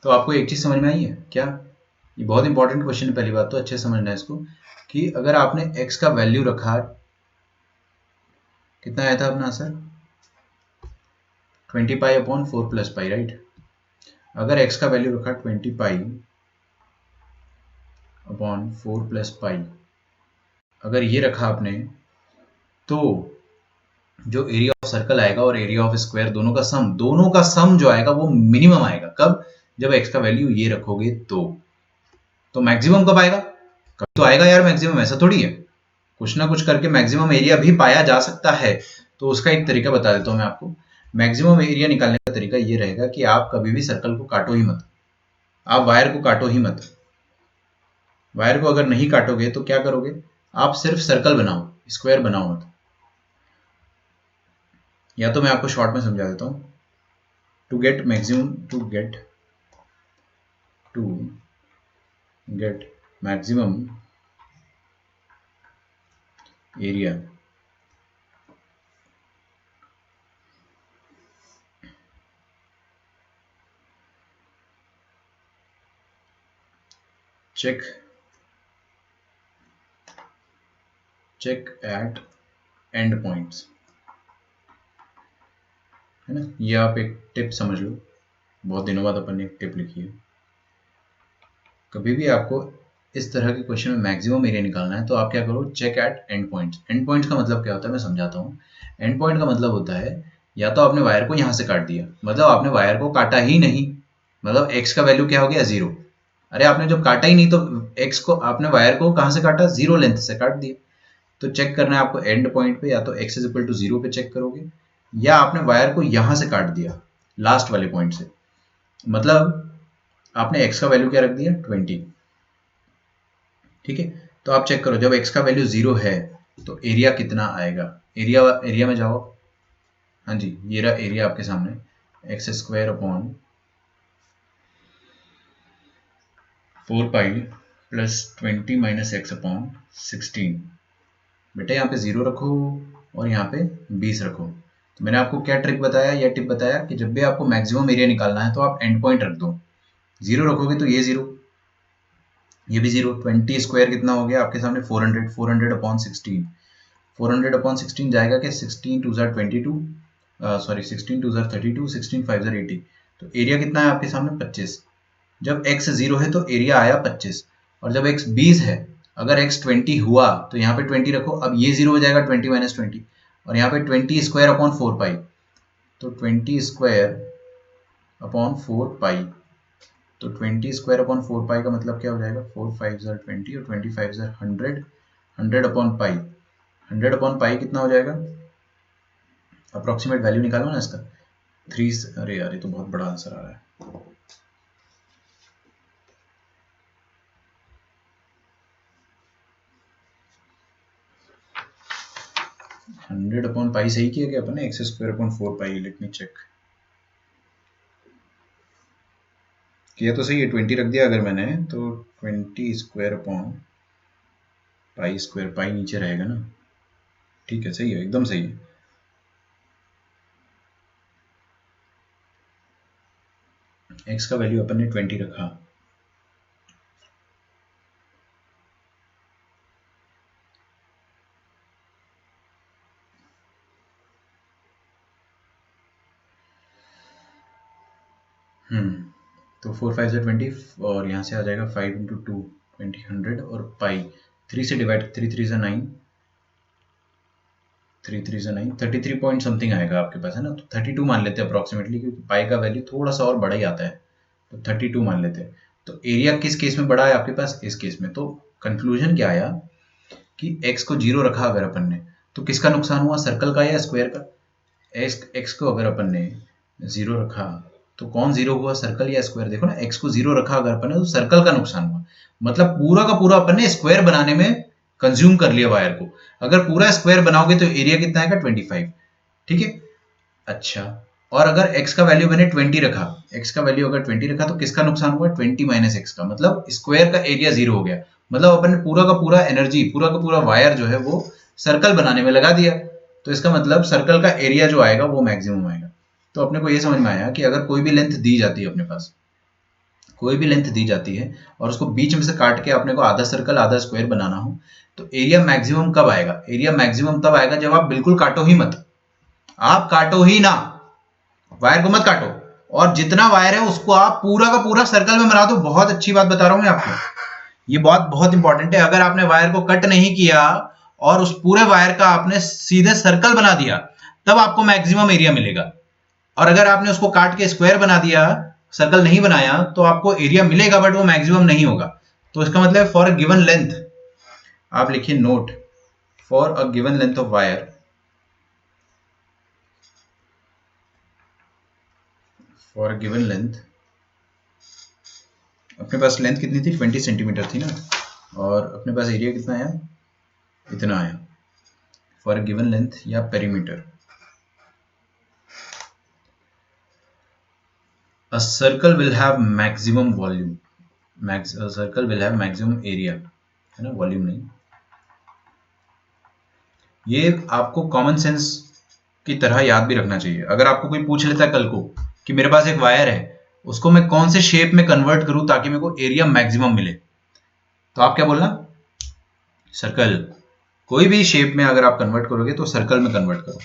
तो आपको एक चीज समझ में आई है क्या, ये बहुत इंपॉर्टेंट क्वेश्चन है, पहली बात तो अच्छे से समझना है इसको, कि अगर आपने x का वैल्यू रखा, कितना आया था अपना आंसर, 20 पाई अपॉन 4 प्लस पाई, राइट। अगर x का वैल्यू रखा 20 पाई अपॉन 4 प्लस पाई, अगर ये रखा आपने, तो जो एरिया ऑफ सर्कल आएगा और एरिया ऑफ स्क्वायर दोनों का सम जो आएगा वो मिनिमम आएगा, कब, जब x का वैल्यू ये रखोगे तो मैक्सिमम कब आएगा, कभी तो आएगा यार मैक्सिमम, ऐसा थोड़ी है, कुछ ना कुछ करके मैक्सिमम एरिया भी पाया जा सकता है। तो उसका एक तरीका बता देता हूं मैं आपको, मैक्सिमम एरिया निकालने का तरीका ये रहेगा कि आप कभी भी सर्कल को काटो ही मत, आप वायर को काटो ही मत, वायर को अगर नहीं काटोगे तो क्या करोगे, आप सिर्फ सर्कल बनाओ, स्क्वायर बनाओ मत। या तो मैं आपको शॉर्ट में समझा देता हूं, to get maximum area check at end points, है ना, ये आप एक टिप समझ लो, बहुत दिनों बाद अपन ने एक टिप लिखी है, कभी भी आपको इस तरह के क्वेश्चन में मैक्सिमम एरिया निकालना है तो आप क्या करो, check at end points. End points का मतलब क्या होता है मैं समझाता हूँ। एंड पॉइंट का मतलब होता है, या तो आपने वायर को यहाँ से काट दिया, मतलब आपने वायर को काटा ही नहीं, मतलब x का वैल्यू क्या हो गया, 0। अरे आपने जब काटा ही नहीं तो x को, आपने वायर को कहाँ से काटा, 0 लेंथ से काट दिया। तो चेक करना है आपको एंड पॉइंट पे, या तो x इज इक्वल टू 0 पे चेक करोगे, या आपने वायर को यहां से काट दिया लास्ट वाले पॉइंट से, मतलब आपने x का वैल्यू क्या रख दिया, 20, ठीक है। तो आप चेक करो, जब x का वैल्यू 0 है तो एरिया कितना आएगा, एरिया में जाओ, हाँ जी, ये रहा एरिया आपके सामने, X square upon 4 pi plus 20 minus x upon 16। बेटा यहाँ पे 0 रखो और यहाँ पे 20 रखो। तो मैंने आपको क्या ट्रिक बताया या टिप बताया कि जब भी आपको मैक्सिमम एरिया निकालना है तो आप एंड पॉइंट रख दो, 0 रखोगे तो ये 0, ये भी 0, 20 स्क्वायर कितना हो गया आपके सामने, 400 अपॉन 16, 400 अपॉन 16 जाएगा कि 16 2 ज़ार 22, सॉरी 16 2 ज़ार 32, 16 5 ज़ार 80, तो एरिया कितना है आपके सामने 25। जब x 0 है तो एरिया आया 25, और जब x 20 है, अगर x 20 हुआ तो यहाँ पे 20 रखो, अब ये 0 हो जाएगा 20 माइनस 20, और यहाँ पे 20 स्क्वायर अपॉन 4 पाई, तो 20 स्क्वायर अपॉन 4 पाई, तो 20 स्क्वायर अपॉन 4 पाई का मतलब क्या हो जाएगा, 4 5 ज़र 20 और 25 ज़र 100, 100 अपॉन पाई, 100 अपॉन पाई कितना हो जाएगा, अप्रोक्सीमेट वैल्यू निकालो ना इसका, 3, अरे यार ये तो बहुत बड़ा आंसर आ रहा है। 100 अपॉन पाई सही किया क्या अपन ने, एक्स स्क्वायर अपॉन 4 पाई, लेट मी चेक, किया तो सही है, 20 रख दिया अगर मैंने, तो 20 स्क्वायर अपॉन पाई स्क्वायर, पाई नीचे रहेगा ना, ठीक है, सही है, एकदम सही है। एक्स का वैल्यू अपन ने 20 रखा, तो 4 5 ज़र 20, और यहाँ से आ जाएगा 5 इंटू 2 20 100, और पाई 3 से डिवाइड, 3 3 ज़र 9, 3 3 ज़र 9, 33 पॉइंट समथिंग आएगा आपके पास, है ना, तो 32 मान लेते हैं अप्रॉक्सीमेटली, क्योंकि पाई का वैल्यू थोड़ा सा और बड़ा ही आता है, तो 32 मान लेते हैं। तो एरिया किस केस में बड़ा है आपके पास, इस केस में। तो कंक्लूजन क्या आया कि x को 0 रखा अगर अपन ने, तो किसका नुकसान हुआ, सर्कल का या स्क्वायर का। x को अगर अपन ने 0 रखा तो कौन 0 हुआ, सर्कल या स्क्वायर। देखो ना, x को 0 रखा अगर अपन ने तो सर्कल का नुकसान हुआ, मतलब पूरा का पूरा अपन ने स्क्वायर बनाने में कंज्यूम कर लिया वायर को। अगर पूरा स्क्वायर बनाओगे तो एरिया कितना आएगा, 25, ठीक है। अच्छा, और अगर x का वैल्यू मैंने 20 रखा, x का वैल्यू अगर 20 रखा तो किसका नुकसान हुआ, 20 माइनस x का, मतलब स्क्वायर का एरिया 0 हो गया। मतलब अपन ने पूरा का पूरा एनर्जी, पूरा का पूरा वायर जो है वो सर्कल बनाने में लगा दिया, तो इसका मतलब सर्कल का एरिया जो आएगा वो मैक्सिमम आएगा। तो अपने को ये समझ में आया कि अगर कोई भी लेंथ दी जाती है, अपने पास कोई भी लेंथ दी जाती है और उसको बीच में से काट के अपने को आधा सर्कल आधा स्क्वायर बनाना हो, तो एरिया मैक्सिमम कब आएगा, एरिया मैक्सिमम तब आएगा जब आप बिल्कुल काटो ही मत, आप काटो ही ना, वायर को मत काटो, और जितना वायर है उसको आप पूरा का पूरा सर्कल में बना दो। बहुत अच्छी बात बता रहा हूं मैं आपको, ये बात बहुत इंपॉर्टेंट है। अगर आपने वायर को कट नहीं किया और उस पूरे वायर का आपने सीधे सर्कल बना दिया, तब आपको मैक्सिमम एरिया मिलेगा। और अगर आपने उसको काट के स्क्वायर बना दिया, सर्कल नहीं बनाया, तो आपको एरिया मिलेगा बट वो मैक्सिमम नहीं होगा। तो इसका मतलब फॉर अ गिवन लेंथ, आप लिखिए note, for a given length of wire, for a given length, अपने पास लेंथ कितनी थी, 20 सेंटीमीटर थी ना, और अपने पास एरिया कितना आया, इतना आया, फॉर अ गिवन लेंथ या perimeter, a circle will have maximum volume, a circle will have maximum area, है ना, वॉल्यूम नहीं। ये आपको कॉमन सेंस की तरह याद भी रखना चाहिए। अगर आपको कोई पूछ लेता है कल को कि मेरे पास एक वायर है, उसको मैं कौन से शेप में कन्वर्ट करूं ताकि मेरे को एरिया मैक्सिमम मिले, तो आप क्या बोलना, सर्कल। कोई भी शेप में अगर आप कन्वर्ट करोगे तो सर्कल में कन्वर्ट करो,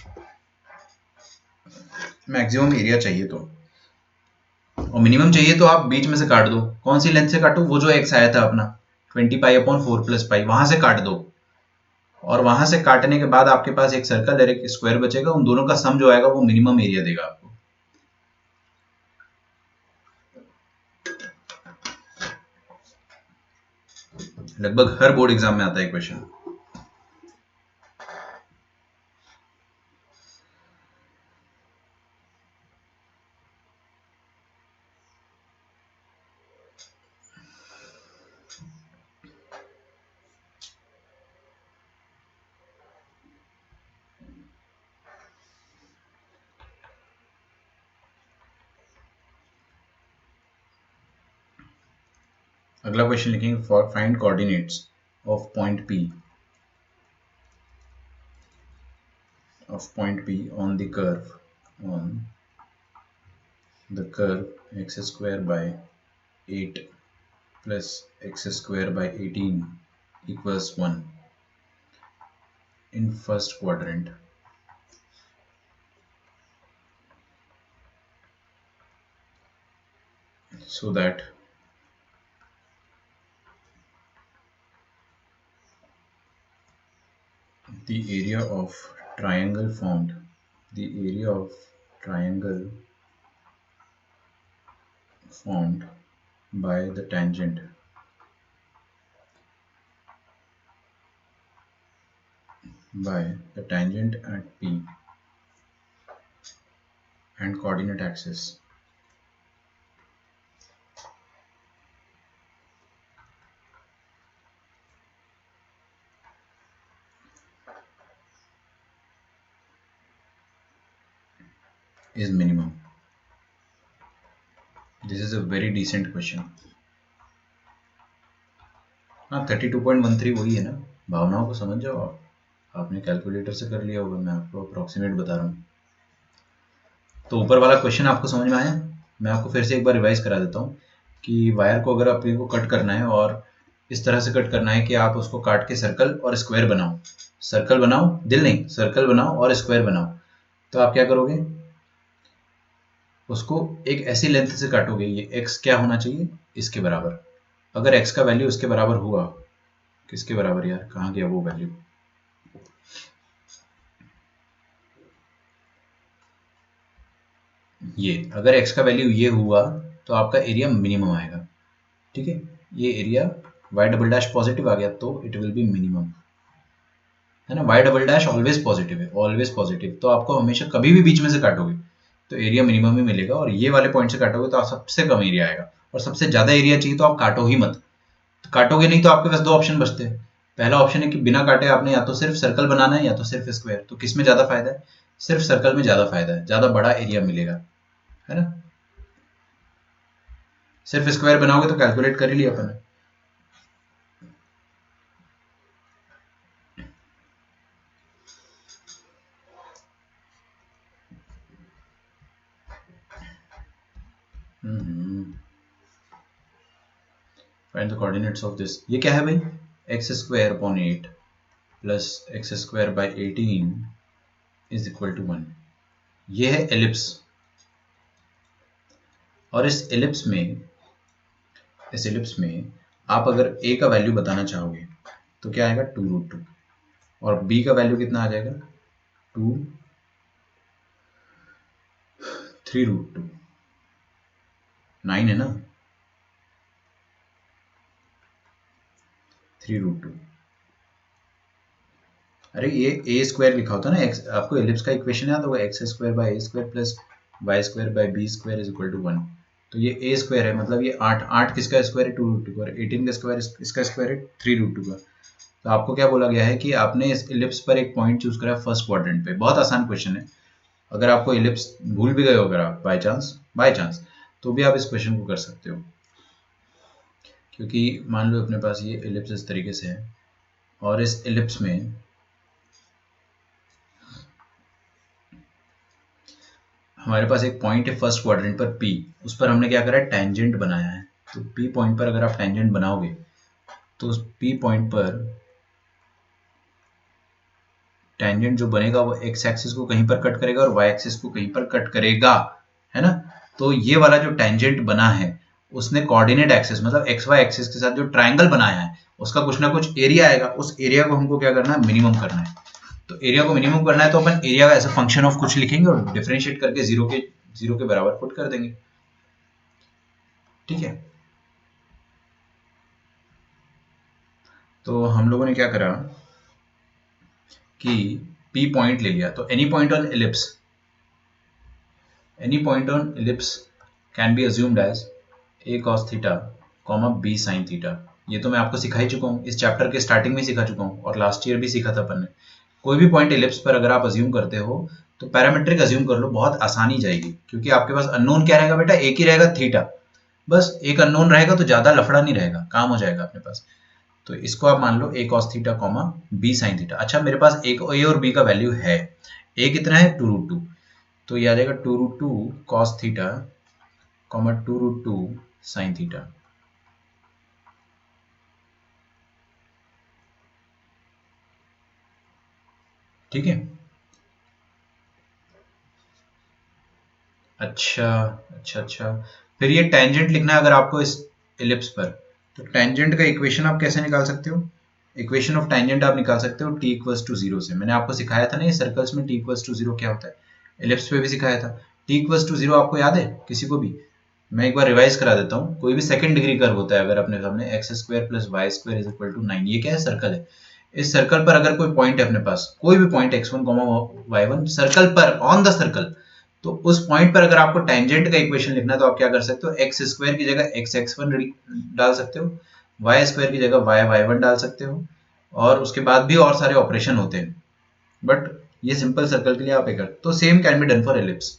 मैक्सिमम एरिया चाहिए तो, और मिनिमम चाहिए तो आप बीच में से काट दो। कौन सी लेंथ से काटो, वो जो एक्स आया था अपना 20 पाई अपॉन 4 प्लस पाई, वहां से काट दो, और वहां से काटने के बाद आपके पास एक सर्कल और एक स्क्वायर बचेगा, उन दोनों का सम जो आएगा वो मिनिमम एरिया देगा आपको। लगभग हर बोर्ड एग्जाम में आता है क्वेश्चन। अगला क्वेश्चन लिखेंगे, for find coordinates of point P, on the curve x square by 8 plus x square by 18 equals 1 in first quadrant. so that the area of triangle formed the area of triangle formed by the tangent at P and coordinate axis is minimum. This is a very decent question. हाँ 32.13 वही है ना, भावनाओं को समझ जाओ आप, आपने कैलकुलेटर से कर लिया होगा, मैं आपको अप्रोक्सीमेट बता रहा हूँ। तो ऊपर वाला क्वेश्चन आपको समझ में आया? मैं आपको फिर से एक बार रिवाइज करा देता हूँ कि वायर को अगर अपने को कट करना है और इस तरह से कट करना है कि आप उसको काट के सर्कल और स्क्वायर बनाओ, सर्कल बनाओ, दिल नहीं, सर्कल बनाओ और स्क्वायर बनाओ, तो आप क्या करोगे, उसको एक ऐसी लेंथ से काटोगे, ये x क्या होना चाहिए, इसके बराबर। अगर x का वैल्यू इसके बराबर हुआ, किसके बराबर यार, कहाँ गया वो वैल्यू, ये अगर x का वैल्यू ये हुआ तो आपका एरिया मिनिमम आएगा। ठीक है, ये area y double dash positive आ गया तो इट विल बी मिनिमम, है ना। y double dash always positive है, ऑलवेज पॉजिटिव, तो आपको हमेशा कभी भी बीच में से काटोगे तो एरिया मिनिमम ही मिलेगा, और ये वाले पॉइंट से काटोगे तो आप सबसे कम एरिया आएगा, और सबसे ज्यादा एरिया चाहिए तो आप काटो ही मत। तो काटोगे नहीं तो आपके पास दो ऑप्शन बचते हैं। पहला ऑप्शन है कि बिना काटे आपने या तो सिर्फ सर्कल बनाना है या तो सिर्फ स्क्वायर, तो किस में ज्यादा फायदा है, सिर्फ सर्कल में ज्यादा फायदा है, ज्यादा बड़ा एरिया मिलेगा, है ना। सिर्फ स्क्वायर बनाओगे तो कैलकुलेट कर ही लिया अपन ने। Find the coordinates of this, ये क्या है भाई, X square upon 8 plus X square by 18 is equal to 1। ये है एलिप्स, और इस एलिप्स में आप अगर a का वैल्यू बताना चाहोगे तो क्या आएगा 2√2, और b का वैल्यू कितना आ जाएगा 2 3√2, 9 है ना, 3√2। अरे ये a स्क्वायर लिखा होता है ना, x आपको एलिप्स का इक्वेशन याद होगा, X square by A square plus Y square by B square is equal to 1। तो ये a स्क्वायर है, मतलब ये 8 किसका स्क्वायर है 2√2 का, 18 का स्क्वायर इसका स्क्वायर है 3√2 का। तो आपको क्या बोला गया है कि आपने इस इलिप्स पर एक पॉइंट चूज करा फर्स्ट क्वाड्रेंट पे। बहुत आसान क्वेश्चन है, अगर आपको इलिप्स भूल भी गए हो अगर आप बाय चांस तो भी आप इस क्वेश्चन को कर सकते हो, क्योंकि मान लो अपने पास ये इलिप्स इस तरीके से है, और इस इलिप्स में हमारे पास एक पॉइंट है फर्स्ट क्वाड्रेंट पर P, उस पर हमने क्या करा है, टेंजेंट बनाया है। तो P पॉइंट पर अगर आप टेंजेंट बनाओगे तो उस P पॉइंट पर टेंजेंट जो बनेगा वो x एक्सिस को कहीं पर कट करेगा और y एक्सिस को कहीं पर कट करेगा, है ना। तो ये वाला जो टेंजेंट बना है उसने कोऑर्डिनेट एक्सिस मतलब एक्स वाई एक्सिस के साथ जो ट्रायंगल बनाया है उसका कुछ ना कुछ एरिया आएगा, उस एरिया को हमको क्या करना है, मिनिमम करना है। तो एरिया को मिनिमम करना है तो अपन एरिया का एज अ फंक्शन ऑफ कुछ लिखेंगे और डिफरेंशिएट करके जीरो के बराबर पुट कर देंगे। ठीक है, तो हम लोगों ने क्या करा कि P पॉइंट ले लिया, तो any point on ellipse can be assumed as a cos theta, b sin theta। ये तो मैं आपको सिखा ही चुका हूँ, इस चैप्टर के स्टार्टिंग में सिखा चुका हूँ और लास्ट ईयर भी सीखा था अपन ने। कोई भी पॉइंट एलिप्स पर अगर आप अज्यूम करते हो तो पैरामेट्रिक अज्यूम कर लो, बहुत आसानी जाएगी, क्योंकि आपके पास अननोन क्या रहेगा बेटा, एक ही रहेगा थीटा, बस एक अननोन रहेगा तो ज्यादा लफड़ा नहीं रहेगा, काम हो जाएगा अपने पास। तो इसको आप मान लो a cos theta b sin theta. अच्छा मेरे पास एक a और b का वैल्यू है, a कितना है 2√2, तो ये आ जाएगा 2√2 cos थीटा 2√2 sin थीटा। ठीक है, अच्छा अच्छा अच्छा, फिर ये टेंजेंट लिखना है अगर आपको इस इलिप्स पर, तो टेंजेंट का इक्वेशन आप कैसे निकाल सकते हो? इक्वेशन ऑफ टेंजेंट आप निकाल सकते हो t इक्वल्स टू 0 से। मैंने आपको सिखाया था ना ये सर्कल्स में t इक्वल्स टू 0 क्या होता है, इलिप्स पे भी सिखाया था। t इक्वल्स टू 0 आपको याद है किसी को भी? मैं एक बार रिवाइज करा देता हूँ। कोई भी सेकंड डिग्री कर्व होता है अगर अपने सामने X square plus Y square is equal to 9, ये क्या है? सर्कल है। इस सर्कल पर अगर कोई पॉइंट है अपने पास, कोई भी पॉइंट x1 y1 सर्कल पर, ऑन द सर्कल, तो उस पॉइंट पर अगर आपको टेंजेंट का इक्वेशन लिखना है तो आप क्या कर सकते हो? एक्स स्क्वायर की जगह एक्स x1 डाल सकते हो, वाई स्क्वायर की जगह वाई y1 डाल सकते हो, और उसके बाद भी और सारे ऑपरेशन होते हैं, बट ये सिंपल सर्कल के लिए आप एक कर। तो same can be done for ellipse.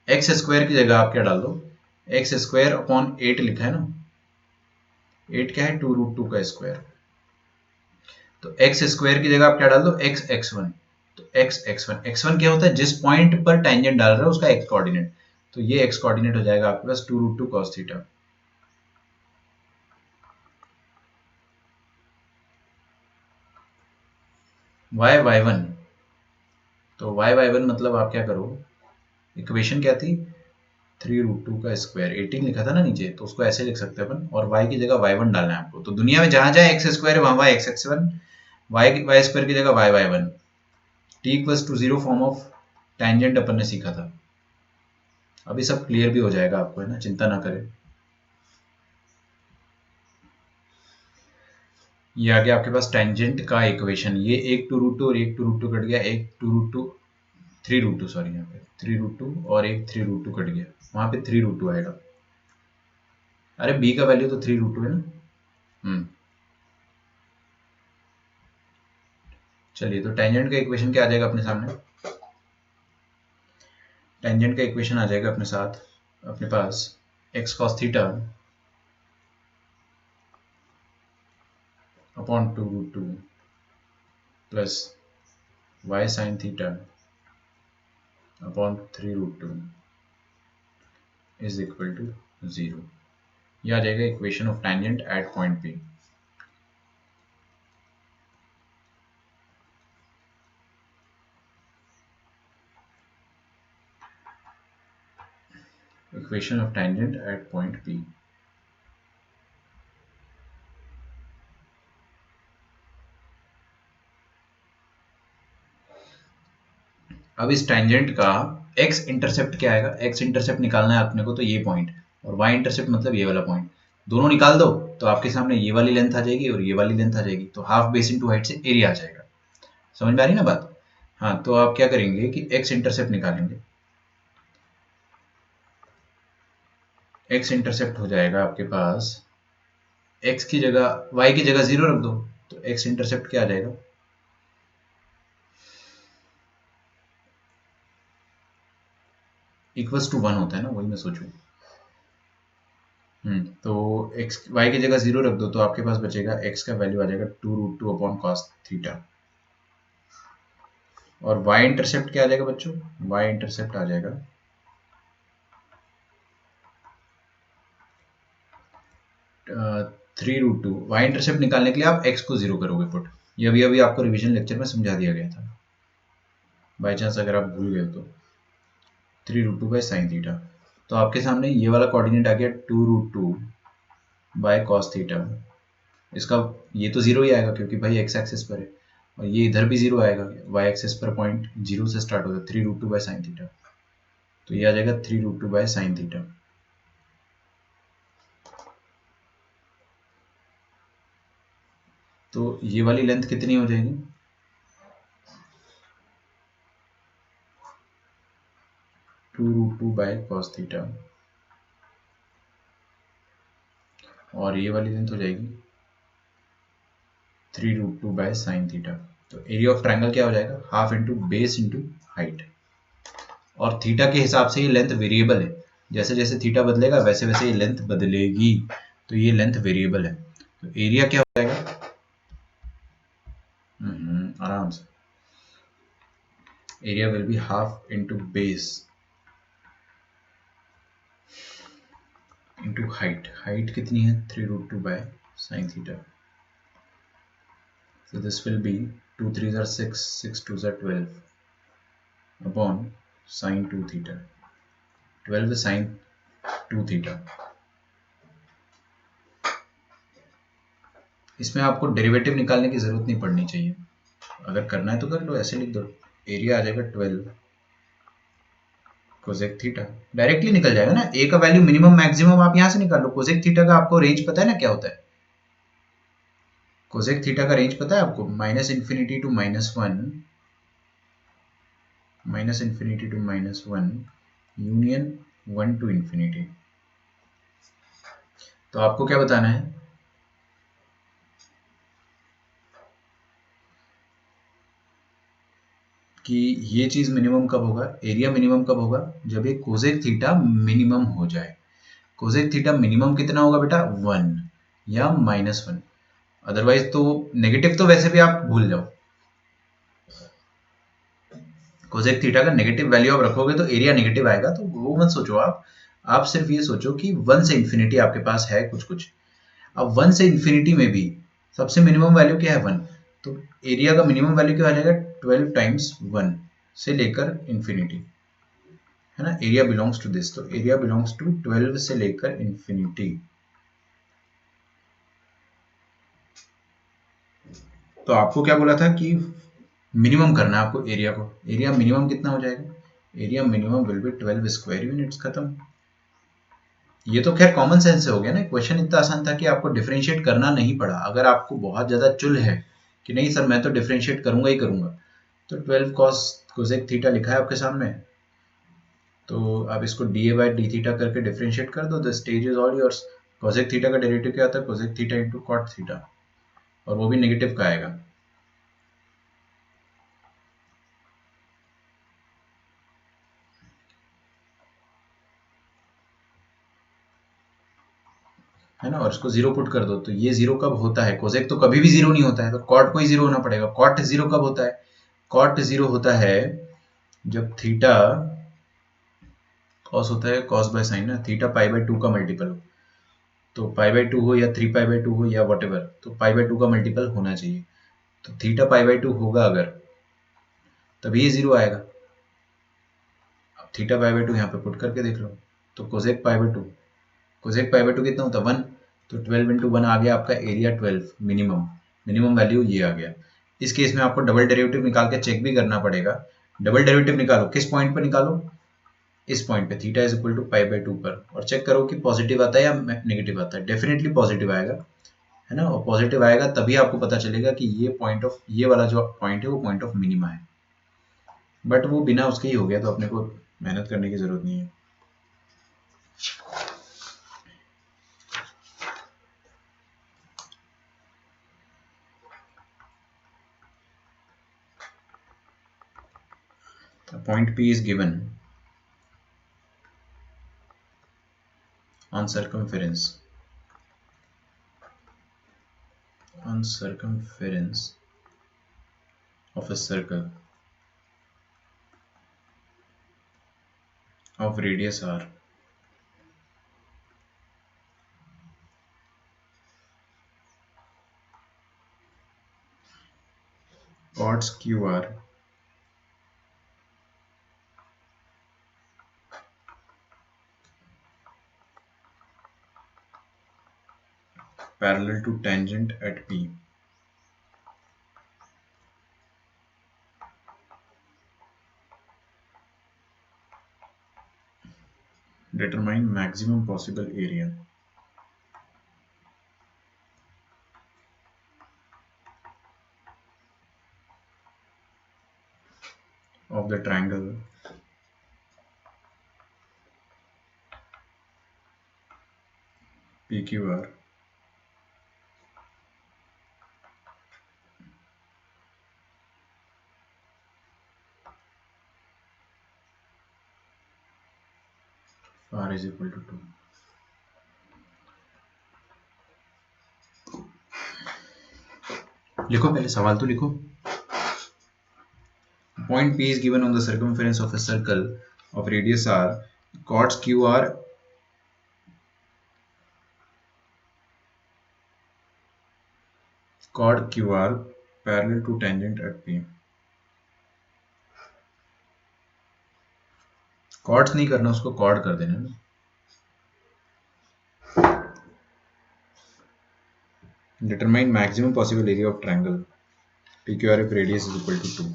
X square की जगह आप क्या डाल दो? एक्स स्क्वायर अपॉन 8 लिखा है ना, 8 क्या है? 2√2 का स्क्वायर। तो एक्स स्क्वायर की जगह आप क्या डाल दो? X x1। तो एक्स x1 क्या होता है? जिस पॉइंट पर टेंजेंट डाल रहे हो उसका एक्स कोऑर्डिनेट। तो ये एक्स कोऑर्डिनेट हो जाएगा आपके पास 2√2 cos थीटा। वाई y1, तो वाई y1 मतलब आप क्या करो, इक्वेशन क्या थी? 3√2 का स्क्वायर, 18 लिखा था ना नीचे, तो उसको ऐसे लिख सकते हैं अपन, और y की जगह y1 डालना है आपको। तो दुनिया में जहां जहां एक्स स्क्वायर है वहां वहां एक्स x1, वाई स्क्वायर की जगह y y1। t equals to 0 form of tangent अपन ने सीखा था। अभी सब क्लियर भी हो जाएगा आपको, है ना, चिंता ना करें। ये आ गया आपके पास टेंजेंट का इक्वेशन। ये एक 2√2 और एक 2√2 कट गया, एक 2√2 3√2, सॉरी, यहाँ पे 3√2 और एक 3√2 कट गया, वहां पे 3√2 आएगा। अरे b का वैल्यू तो 3√2 है ना। चलिए, तो टेंजेंट का इक्वेशन क्या आ जाएगा अपने सामने? टेंजेंट का इक्वेशन आ जाएगा अपने साथ, अपने पास x cos theta upon 2√2 plus y sin theta upon 3√2 is equal to 0। ये आ जाएगा equation of tangent at point P। Equation of tangent at point P। अब इस टेंजेंट का x इंटरसेप्ट क्या आएगा? x इंटरसेप्ट निकालना है अपने को, तो ये पॉइंट, और y इंटरसेप्ट मतलब ये वाला पॉइंट, दोनों निकाल दो तो आपके सामने ये वाली लेंथ आ जाएगी और ये वाली लेंथ आ जाएगी, तो हाफ बेस इनटू हाइट से एरिया आ जाएगा। समझ में आ रही ना बात? हाँ, तो आप क्या करेंगे कि x इंटरसेप्ट निकालेंगे। x इंटरसेप्ट हो जाएगा आपके पास, x की जगह y की जगह 0 रख दो, तो x इंटरसेप्ट क्या आ जाएगा? इक्वल्स टू 1 होता है ना, वही मैं सोचूं। तो x y की जगह 0 रख दो, तो आपके पास बचेगा x का वैल्यू आ जाएगा 2√2 अपॉन cos थीटा। और y इंटरसेप्ट क्या आ जाएगा बच्चों? y इंटरसेप्ट आ जाएगा 3√2। y इंटरसेप्ट निकालने के लिए आप x को 0 करोगे पुट। ये अभी अभी आपको रिवीजन लेक्चर में समझा दिया गया था, बाई चांस अगर आप भूल गए तो। 3√2 बाई साइन थीटा, तो आपके सामने ये वाला कोऑर्डिनेट आ गया 2√2 बाय कॉस थीटा। इसका ये तो 0 ही आएगा क्योंकि भाई x एक्सिस पर है, और ये इधर भी 0 आएगा, y एक्सिस पर पॉइंट 0 से स्टार्ट होता है, 3√2 बाय साइन थीटा। तो ये आ जाएगा 3√2 बाय साइन थीटा। तो ये वाली लेंथ कितनी हो जाएगी? 2√2 बाय कॉस थीटा, और ये वाली लेंथ हो जाएगी 3√2 बाय साइन थीटा। तो एरिया ऑफ ट्रायंगल क्या हो जाएगा? Half into base into height. और थीटा के हिसाब से ये लेंथ वेरिएबल है, जैसे जैसे थीटा बदलेगा वैसे वैसे ये लेंथ बदलेगी, तो ये लेंथ वेरिएबल है। तो एरिया क्या हो जाएगा? आराम से, area will be half into base into height. Height कितनी है? 3√2 by sine theta. So this will be 2 3s are 6, 6 2s are 12 upon sine 2 theta। 12 is sine 2 theta. इसमें आपको डेरिवेटिव निकालने की जरूरत नहीं पड़नी चाहिए, अगर करना है तो कर लो, ऐसे लिख दो, एरिया आ जाएगा 12 कोसेक थीटा, डायरेक्टली निकल जाएगा ना। ए का वैल्यू मिनिमम मैक्सिमम आप यहां से निकाल लो। कोसेक थीटा का आपको रेंज पता है ना क्या होता है? कोसेक थीटा का रेंज पता है आपको? -∞ to -1, -∞ to -1 यूनियन 1 to ∞। तो आपको क्या बताना है कि ये चीज मिनिमम कब होगा, एरिया मिनिमम कब होगा? जब ये कोसेक थीटा मिनिमम हो जाए। कोसेक थीटा मिनिमम कितना होगा बेटा? 1 या -1। अदरवाइज तो नेगेटिव तो वैसे भी आप भूल जाओ। कोसेक थीटा का नेगेटिव वैल्यू आप रखोगे तो एरिया नेगेटिव आएगा, तो वो मत सोचो आप सिर्फ ये सोचो कि 1 से इन्फिनिटी आपके पास है कुछ। अब 1 से इन्फिनिटी में भी सबसे मिनिमम वैल्यू क्या है? 1। तो एरिया का मिनिमम वैल्यू क्या आ जाएगा? 12 टाइम्स 1 से लेकर इन्फिनिटी, है ना। एरिया बिलोंग्स टू दिस, तो एरिया बिलोंग्स टू 12 से लेकर इन्फिनिटी। तो आपको क्या बोला था कि मिनिमम करना है आपको एरिया को। एरिया मिनिमम कितना हो जाएगा? Area minimum will be 12 square units. खत्म। ये तो खैर कॉमन सेंस से हो गया ना, क्वेश्चन इतना आसान था कि आपको डिफरेंशिएट करना नहीं पड़ा। अगर आपको बहुत ज्यादा चुल है कि नहीं सर मैं तो डिफरेंशिएट करूंगा ही करूंगा, तो 12 cos कोसेक थीटा लिखा है आपके सामने, तो आप इसको D A by D theta करके डिफरेंशिएट कर दो। The stage is all yours. Cosec theta का डेरिवेटिव क्या होता है? Cosec theta into cot theta, और वो भी नेगेटिव का आएगा। है ना, और इसको जीरो पुट कर दो, तो ये जीरो कब होता है? कोसेक तो कभी भी जीरो नहीं होता है, तो कॉट को ही जीरो होना पड़ेगा। कॉट जीरो कब होता है? कॉट जीरो होता है जब थीटा कॉस होता है, कॉस बाय साइन ना, थीटा पाई बाय 2 का मल्टीपल हो। तो पाई बाय 2 हो या 3 पाई बाय 2 हो या वट एवर, तो पाई बाय 2 का मल्टीपल होना चाहिए। तो थीटा पाई बाय 2 होगा अगर, तभी ये जीरो आएगा। अब थीटा पाई बाय 2 यहाँ पे पुट करके देख लो, तो cosec pi by 2, cosec pi by 2 कितना होता है? 1। तो 12 इंटू 1 आ गया आपका एरिया 12 मिनिमम। मिनिमम वैल्यू ये आ गया। इस केस में आपको डबल डेरिवेटिव निकाल के चेक भी करना पड़ेगा। डबल डेरिवेटिव निकालो, किस पॉइंट पर निकालो? इस पॉइंट पे theta is equal to pi by 2 पर, और चेक करो कि पॉजिटिव आता है या नेगेटिव आता है। डेफिनेटली पॉजिटिव आएगा, है ना। और पॉजिटिव आएगा तभी आपको पता चलेगा कि ये वाला जो पॉइंट है वो पॉइंट ऑफ मिनिमा है। बट वो बिना उसके ही हो गया, तो अपने को मेहनत करने की जरूरत नहीं है। The point P is given on circumference of a circle of radius r. Chords QR parallel to tangent at P. Determine maximum possible area of the triangle PQR r is equal to 2. लिखो, पहले सवाल तो लिखो। Point P is given on the circumference of a circle of radius r. Chords QR parallel to tangent at P. Chords नहीं करना, उसको chord कर देना ना। Determine maximum possible area of triangle PQR if radius is equal to 2.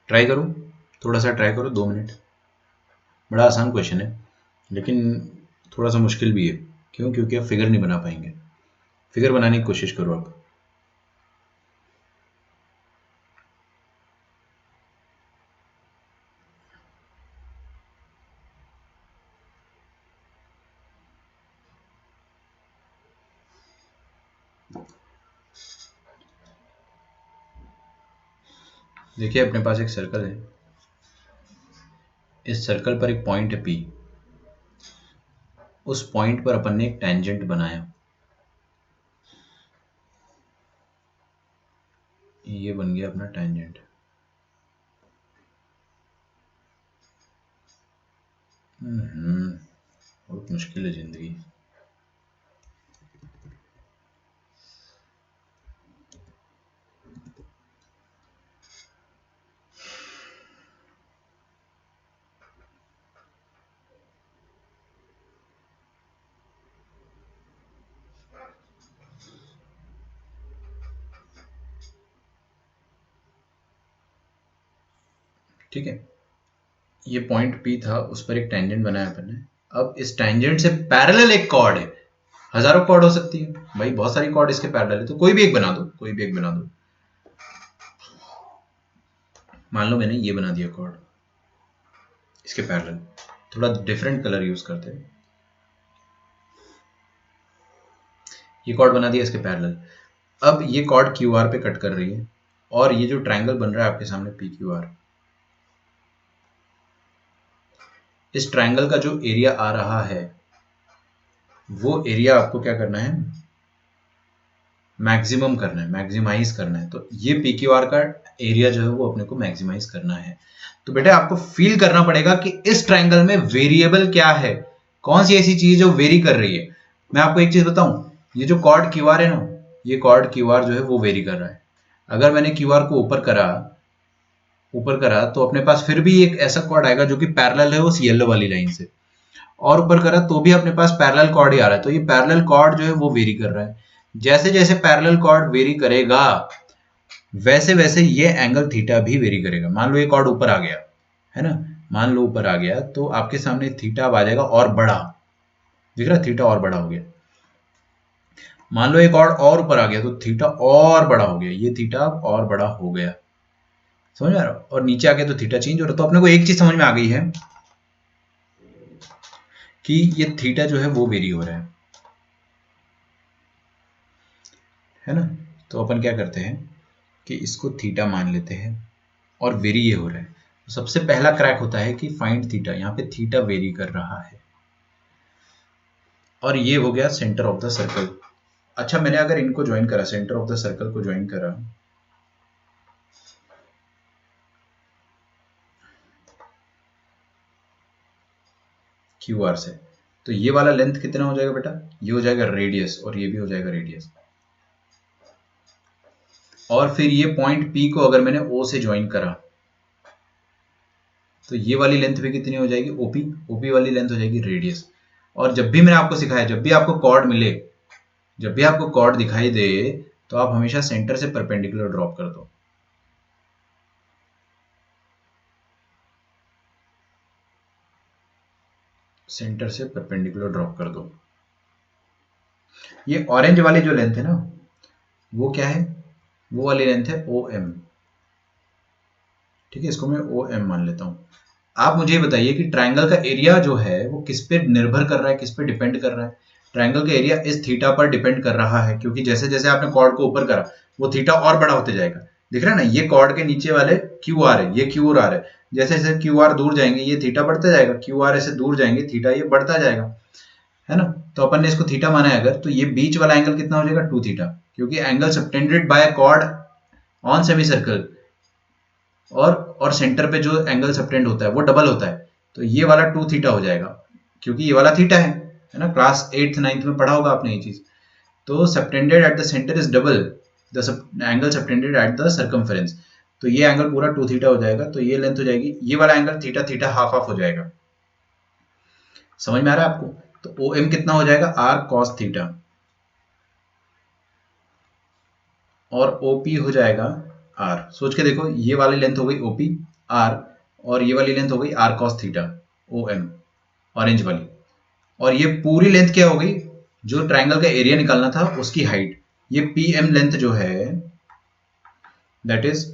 ट्राई करो, थोड़ा सा ट्राई करो, 2 मिनट। बड़ा आसान क्वेश्चन है लेकिन थोड़ा सा मुश्किल भी है। क्यों? क्योंकि आप फिगर नहीं बना पाएंगे। फिगर बनाने की कोशिश करो आप। देखिए अपने पास एक सर्कल है, इस सर्कल पर एक पॉइंट है P। उस पॉइंट पर अपन ने एक टेंजेंट बनाया, ये बन गया अपना टेंजेंट। बहुत मुश्किल है जिंदगी। ठीक है, ये पॉइंट P था, उस पर एक टेंजेंट बनाया अपन ने। अब इस टेंजेंट से पैरेलल एक कॉर्ड है, हजारों कॉर्ड हो सकती है भाई, बहुत सारी कॉर्ड इसके पैरेलल है, तो कोई भी एक बना दो, कोई भी एक बना दो। मान लो मैंने ये बना दिया कॉर्ड इसके पैरेलल, थोड़ा डिफरेंट कलर यूज करते हैं। ये कॉर्ड बना दिया इसके पैरेलल। अब ये कॉर्ड QR पे कट कर रही है और ये जो ट्रायंगल बन रहा है आपके सामने PQR, इस ट्रायंगल का जो एरिया आ रहा है वो एरिया आपको क्या करना है, मैक्सिमम करना है, मैक्सिमाइज करना है। तो ये PQR का एरिया जो है वो अपने को मैक्सिमाइज करना है। तो बेटा आपको फील करना पड़ेगा कि इस ट्रायंगल में वेरिएबल क्या है, कौन सी ऐसी चीज जो वेरी कर रही है। मैं आपको एक चीज बताऊं, ये जो कॉर्ड QR है ना, ये कॉर्ड QR जो है वो वेरी कर रहा है। अगर मैंने QR को ऊपर करा तो अपने पास फिर भी एक ऐसा कॉर्ड आएगा जो कि पैरेलल है उस येलो वाली लाइन से, और ऊपर करा तो भी अपने पास पैरेलल कॉर्ड ही आ रहा है। तो ये पैरेलल कॉर्ड जो है वो वेरी कर रहा है। जैसे जैसे पैरेलल कॉर्ड वेरी करेगा वैसे वैसे ये एंगल थीटा भी वेरी करेगा। मान लो ये कॉर्ड ऊपर आ गया है ना, मान लो ऊपर आ गया तो आपके सामने थीटा आ जाएगा और बड़ा, दिख रहा है, थीटा और बड़ा हो गया। मान लो एक और ऊपर आ गया तो थीटा और बड़ा हो गया, ये थीटा और बड़ा हो गया, समझ में आ रहा है? और नीचे आ गया तो थीटा चेंज हो रहा है। तो अपने को एक चीज समझ में आ गई है कि ये थीटा जो है वो वेरी हो रहा है ना। तो अपन क्या करते हैं कि इसको थीटा मान लेते हैं और वेरी ये हो रहा है। तो सबसे पहला क्रैक होता है कि फाइंड थीटा, यहाँ पे थीटा वेरी कर रहा है और ये हो गया सेंटर ऑफ द सर्कल। अच्छा मैंने अगर इनको ज्वाइन करा, सेंटर ऑफ द सर्कल को ज्वाइन करा QR से, तो ये वाला लेंथ कितना हो जाएगा बेटा, ये हो जाएगा रेडियस और ये भी हो जाएगा रेडियस। और फिर ये पॉइंट P को अगर मैंने O से ज्वाइन करा तो ये वाली लेंथ भी कितनी हो जाएगी, OP वाली लेंथ हो जाएगी रेडियस। और जब भी मैंने आपको सिखाया, जब भी आपको कॉर्ड मिले, जब भी आपको कॉर्ड दिखाई दे तो आप हमेशा सेंटर से परपेंडिकुलर ड्रॉप कर दो। सेंटर से परपेंडिकुलर ड्रॉप कर दो। ये ऑरेंज वाली जो लेंथ है ना वो क्या है, वो वाली लेंथ है OM। ठीक है, इसको मैं OM मान लेता हूं। आप मुझे बताइए कि ट्रायंगल का एरिया जो है वो किस पे निर्भर कर रहा है, किस पे डिपेंड कर रहा है। ट्रायंगल का एरिया इस थीटा पर डिपेंड कर रहा है, क्योंकि जैसे जैसे आपने कॉर्ड को ऊपर करा वो थीटा और बड़ा होते जाएगा। दिख रहा है ना, ये कॉर्ड के नीचे वाले QR है, ये QR है, जैसे जैसे क्यू आर दूर जाएंगे ये थीटा बढ़ता जाएगा, क्यू आर ऐसे दूर जाएंगे थीटा ये बढ़ता जाएगा, है ना। तो अपन ने इसको थीटा माना है अगर, तो ये बीच वाला एंगल कितना हो जाएगा 2 थीटा, क्योंकि angle subtended by chord on semi circle और सेंटर पे जो एंगल सबटेंड होता है वो डबल होता है, तो ये वाला 2 थीटा हो जाएगा क्योंकि ये वाला थीटा है ना। क्लास 8th 9th में पढ़ा होगा आपने ये चीज। तो subtended at the centre is double the angle subtended at the circumference, तो ये एंगल पूरा 2 थीटा हो जाएगा, तो ये लेंथ हो जाएगी, ये वाला angle theta theta half half हो जाएगा। समझ में आ रहा है आपको? तो ओ एम कितना हो जाएगा आर कॉस थीटा, और ओपी हो जाएगा आर। सोच के देखो, ये वाली लेंथ हो गई ओपी आर, और ये वाली लेंथ हो गई R cos theta O M, orange वाली। और ये पूरी लेंथ क्या हो गई, जो ट्राइंगल का एरिया निकालना था उसकी हाइट, ये पी एम लेंथ जो है that is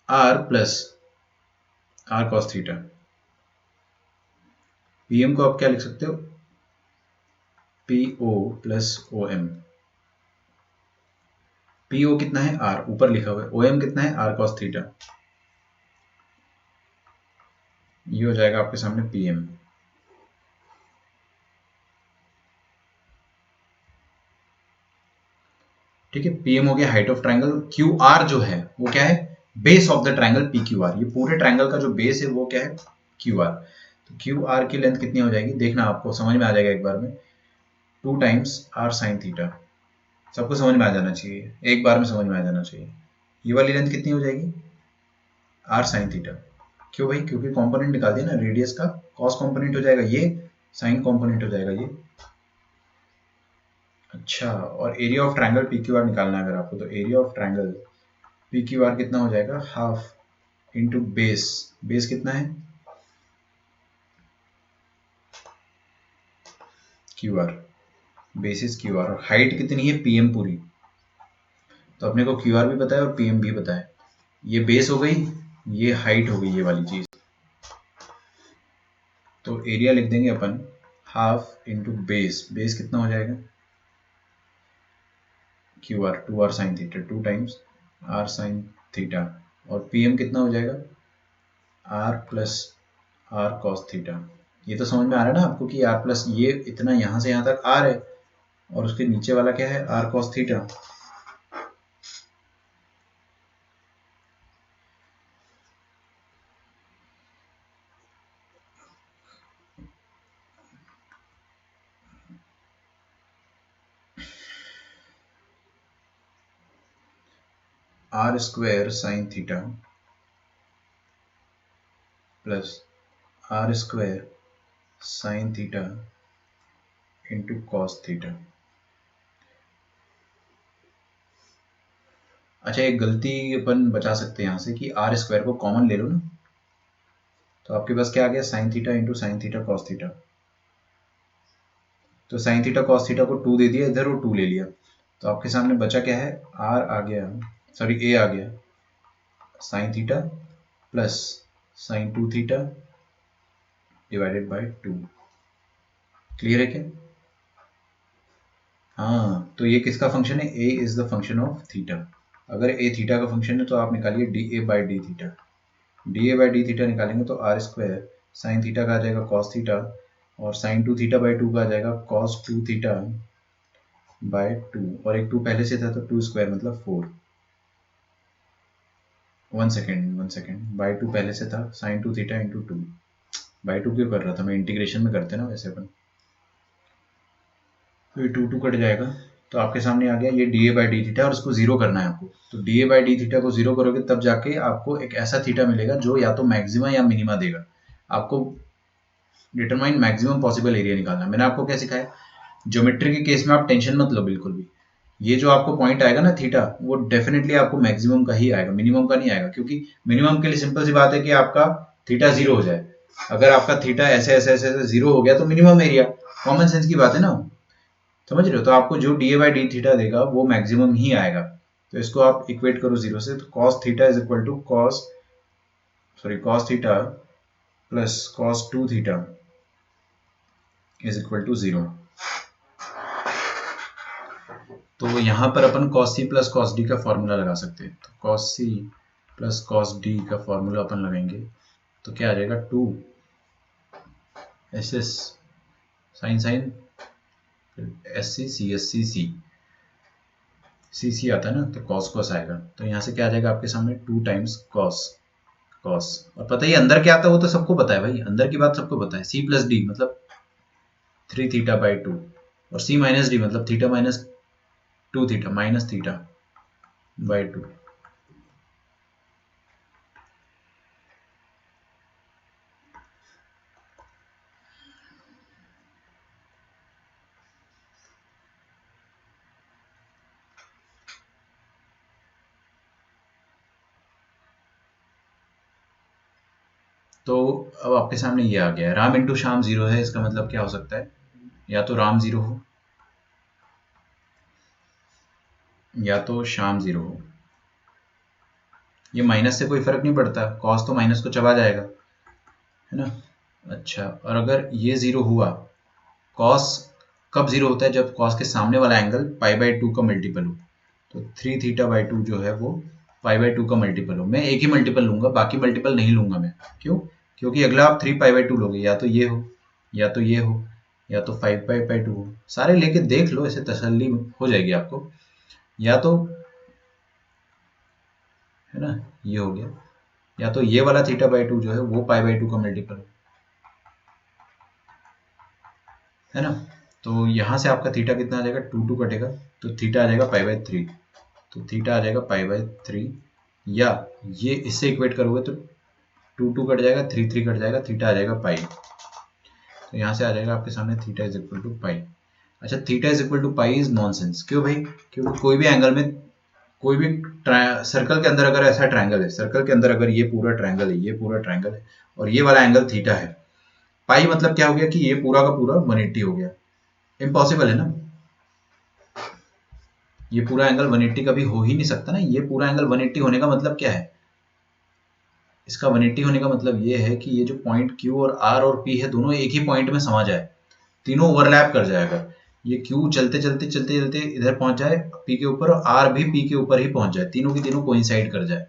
R plus R cos theta. PM को आप क्या लिख सकते हो, P O plus O M. P O कितना है आर, ऊपर लिखा हुआ है, ओ एम कितना है आर कॉस थीटा, ये हो जाएगा आपके सामने पीएम। ठीक है, पीएम हो गया height of triangle. Q R जो है वो क्या है, base of the triangle P Q are, ये पूरे ट्राइंगल का जो बेस है वो क्या है क्यू आर। तो क्यू आर की लेंथ कितनी हो जाएगी, देखना आपको समझ में आ जाएगा एक बार में, 2 टाइम्स आर साइन थीटा। सबको समझ में आ जाना चाहिए, एक बार में समझ में आ जाना चाहिए। ये वाली लेंथ कितनी हो जाएगी आर साइन थीटा। क्यों भाई, क्योंकि कंपोनेंट निकाल दिया ना रेडियस का, कॉस कंपोनेंट हो जाएगा ये, साइन कंपोनेंट हो जाएगा ये। अच्छा, और area of triangle P Q are निकालना है अगर आपको, तो area of triangle P Q are कितना हो जाएगा हाफ इंटू बेस, बेस कितना है Q R, basis Q R, और हाइट कितनी है पीएम पूरी। तो अपने को क्यू आर भी पता है और पीएम भी पता है, ये बेस हो गई, ये हाइट हो गई, ये वाली चीज। तो एरिया लिख देंगे अपन हाफ इंटू बेस, बेस कितना हो जाएगा Q R 2 R sine theta, 2 times R sine theta, और पीएम कितना हो जाएगा R plus R cos theta. ये तो समझ में आ रहा है ना आपको कि आर प्लस ये इतना यहां से यहां तक आर है, और उसके नीचे वाला क्या है r cos theta. R square sine theta plus r square sine theta into cos theta. अच्छा, एक गलती अपन बचा सकते हैं यहाँ से कि आर स्क्वायर को कॉमन ले लो ना, तो आपके पास क्या आ गया sine theta into sine theta cos theta. तो साइन थीटा कॉस थीटा को 2 दे दिया इधर, और 2 ले लिया, तो आपके सामने बचा क्या है आर आ गया, सॉरी ए आ गया sine theta plus sine 2 theta divided by 2। Clear है क्या? हाँ, तो ये किसका फंक्शन है, a is the function of theta. अगर ए थीटा का फंक्शन है तो आप निकालिए d A by D theta, d A by D theta निकालेंगे तो आर स्क्वायर साइन थीटा का आ जाएगा कॉस थीटा, और साइन 2 थीटा बाई 2 का आ जाएगा कॉस 2 थीटा बाय 2, और एक 2 पहले से था तो 2 स्क्वायर मतलब 4। 1 सेकेंड, बाई 2 पहले से था, साइन 2 थीटा इंटू 2, बाई 2 क्यों कर रहा था मैं, इंटीग्रेशन में करते ना वैसे अपन, तो ये 2 कट जाएगा, तो आपके सामने आ गया ये d A by D theta, और उसको जीरो करना है आपको। तो D A by D theta को जीरो करोगे तब जाके आपको एक ऐसा थीटा मिलेगा जो या तो मैक्सिमा या मिनिमा देगा। आपको डिटरमाइन मैक्सिमम पॉसिबल एरिया निकालना। मैंने आपको क्या सिखाया, ज्योमेट्री के केस में आप टेंशन मत लो बिल्कुल भी, ये जो आपको पॉइंट आएगा ना थीटा, वो डेफिनेटली आपको मैक्सिमम का ही आएगा, मिनिमम का नहीं आएगा, क्योंकि मिनिमम के लिए सिंपल सी बात है कि आपका थीटा जीरो हो जाए। अगर आपका थीटा ऐसे ऐसे ऐसे ऐसे जीरो हो गया तो मिनिमम एरिया, कॉमन सेंस की बात है ना, समझ रहे हो। तो आपको जो D A by D theta देगा वो मैक्सिमम ही आएगा। तो इसको आप इक्वेट करो जीरो से, तो cos theta is equal to cos theta plus cos 2 theta is equal to 0। तो यहाँ पर अपन cos c प्लस cos d का फॉर्मूला लगा सकते हैं। तो cos c प्लस cos d का फॉर्मूला अपन लगाएंगे तो क्या आ जाएगा 2 s s sine sine s c c s c c c c आता है ना, तो कॉस कॉस आएगा। तो यहाँ से क्या आ जाएगा आपके सामने 2 टाइम्स कॉस कॉस। और पता ही अंदर क्या आता है वो तो सबको पता है भाई, अंदर की बात सबको पता है। सी प्लस डी मतलब 3 थीटा बाई 2 और सी माइनस डी मतलब theta minus 2 theta minus theta by 2। तो अब आपके सामने ये आ गया है, राम इंटू श्याम 0 है, इसका मतलब क्या हो सकता है, या तो राम 0 हो या तो श्याम 0 हो। ये माइनस से कोई फर्क नहीं पड़ता, कॉस तो माइनस को चबा जाएगा, है ना। अच्छा, और अगर ये 0 हुआ, कॉस कब 0 होता है, जब कॉस के सामने वाला एंगल पाई बाई 2 का मल्टीपल हो। तो 3 थीटा बाई 2 जो है वो पाई बाई 2 का मल्टीपल हो। मैं एक ही मल्टीपल लूंगा, बाकी मल्टीपल नहीं लूंगा मैं। क्यों? क्योंकि अगला आप 3 पाई बाई 2 लोगे, या तो ये हो या तो ये हो या तो 5 पाई बाई 2 हो। सारे लेके देख लो, ऐसे तसल्ली हो जाएगी आपको। या तो, है ना, ये हो गया, या तो ये वाला थीटा बाई 2 जो है वो पाई बाई 2 का मल्टीपल हो, है ना। तो यहाँ से आपका थीटा कितना आ जाएगा, 2 कटेगा तो थीटा आ जाएगा पाई बाई 3। तो थीटा आ जाएगा पाई बाई 3, या ये इससे इक्वेट करोगे तो 2 कट जाएगा, 3 कट जाएगा, थीटा आ जाएगा पाई। तो यहाँ से आ जाएगा आपके सामने theta is equal to pi. अच्छा, theta is equal to pi is nonsense. क्यों भाई? क्योंकि कोई भी एंगल में, कोई भी सर्कल के अंदर अगर ऐसा ट्रायंगल है, सर्कल के अंदर अगर ये पूरा ट्रायंगल है, ये पूरा ट्रायंगल है और ये वाला एंगल थीटा है, पाई मतलब क्या हो गया कि ये पूरा का पूरा 180 हो गया। इम्पॉसिबल है ना, ये पूरा एंगल 180 कभी हो ही नहीं सकता ना। ये पूरा एंगल 180 होने का मतलब क्या है, इसका 180 होने का मतलब ये है कि ये जो पॉइंट Q और R और P है, दोनों एक ही पॉइंट में समा जाए, तीनों ओवरलैप कर जाए। अगर ये Q चलते चलते चलते चलते इधर पहुंच जाए P के ऊपर, और R भी P के ऊपर ही पहुंच जाए, तीनों की तीनों कोइंसाइड कर जाए,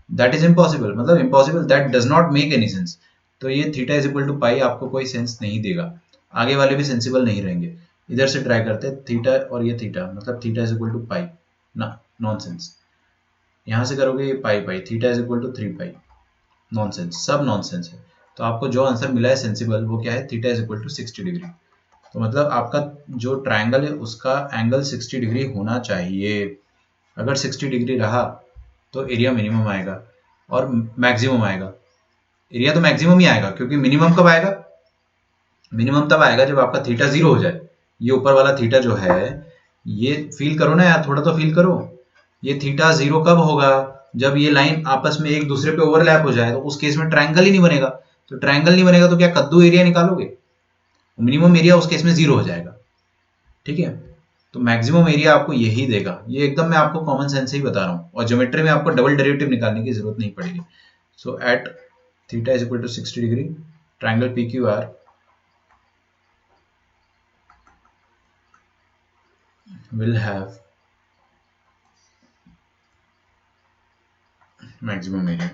दैट इज इम्पॉसिबल। मतलब impossible, that does not make any sense. तो ये थीटा इज इक्वल टू पाई आपको कोई सेंस नहीं देगा, आगे वाले भी सेंसिबल नहीं रहेंगे। इधर से ट्राई करते हैं, थीटा और ये थीटा मतलब theta is equal to pi ना, नॉनसेंस। यहाँ से करोगे ये pi pi, theta is equal to 3 pi, nonsense, सब नॉनसेंस है। तो आपको जो आंसर मिला है सेंसिबल, वो क्या है, theta is equal to 60 degree. तो मतलब आपका जो ट्रायंगल है उसका एंगल 60 डिग्री होना चाहिए। अगर 60 डिग्री रहा तो एरिया मिनिमम आएगा और मैक्सिमम आएगा। एरिया तो मैक्सिमम ही आएगा, क्योंकि मिनिमम कब आएगा, मिनिमम तब आएगा जब आपका थीटा 0 हो जाए। ये ऊपर वाला थीटा जो है, ये फील करो ना यार, थोड़ा तो फील करो। ये थीटा 0 कब होगा, जब ये लाइन आपस में एक दूसरे पे ओवरलैप हो जाए, तो उस केस में ट्रायंगल ही नहीं बनेगा। तो ट्रायंगल नहीं बनेगा तो क्या कद्दू एरिया निकालोगे, मिनिमम एरिया उस केस में 0 हो जाएगा। ठीक है, तो मैक्सिमम एरिया आपको यही देगा। ये एकदम मैं आपको कॉमन सेंस से ही बता रहा हूँ, और ज्योमेट्री में आपको डबल डेरिवेटिव निकालने की जरूरत नहीं पड़ेगी। So at theta is equal to 60 degree, triangle P Q R will have maximum area।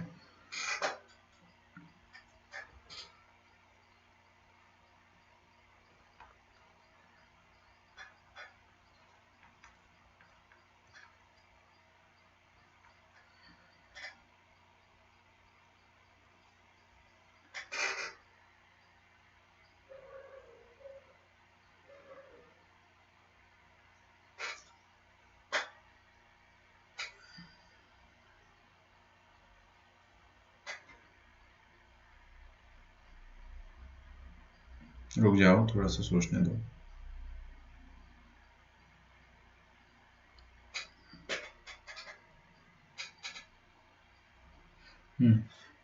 रुक जाओ, थोड़ा सा सोचने दो।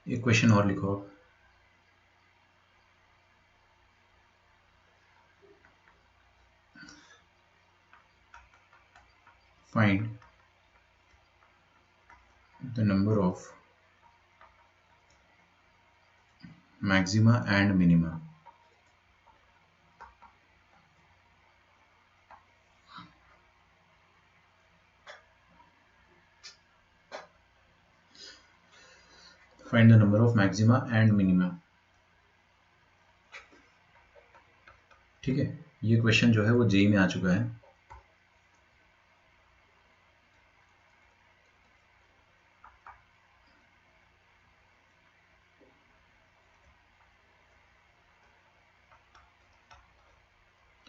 एक क्वेश्चन और लिखो। Find the number of maxima and minima. Find the number of maxima and minima. ठीक है, ये क्वेश्चन जो है वो जेई में आ चुका है।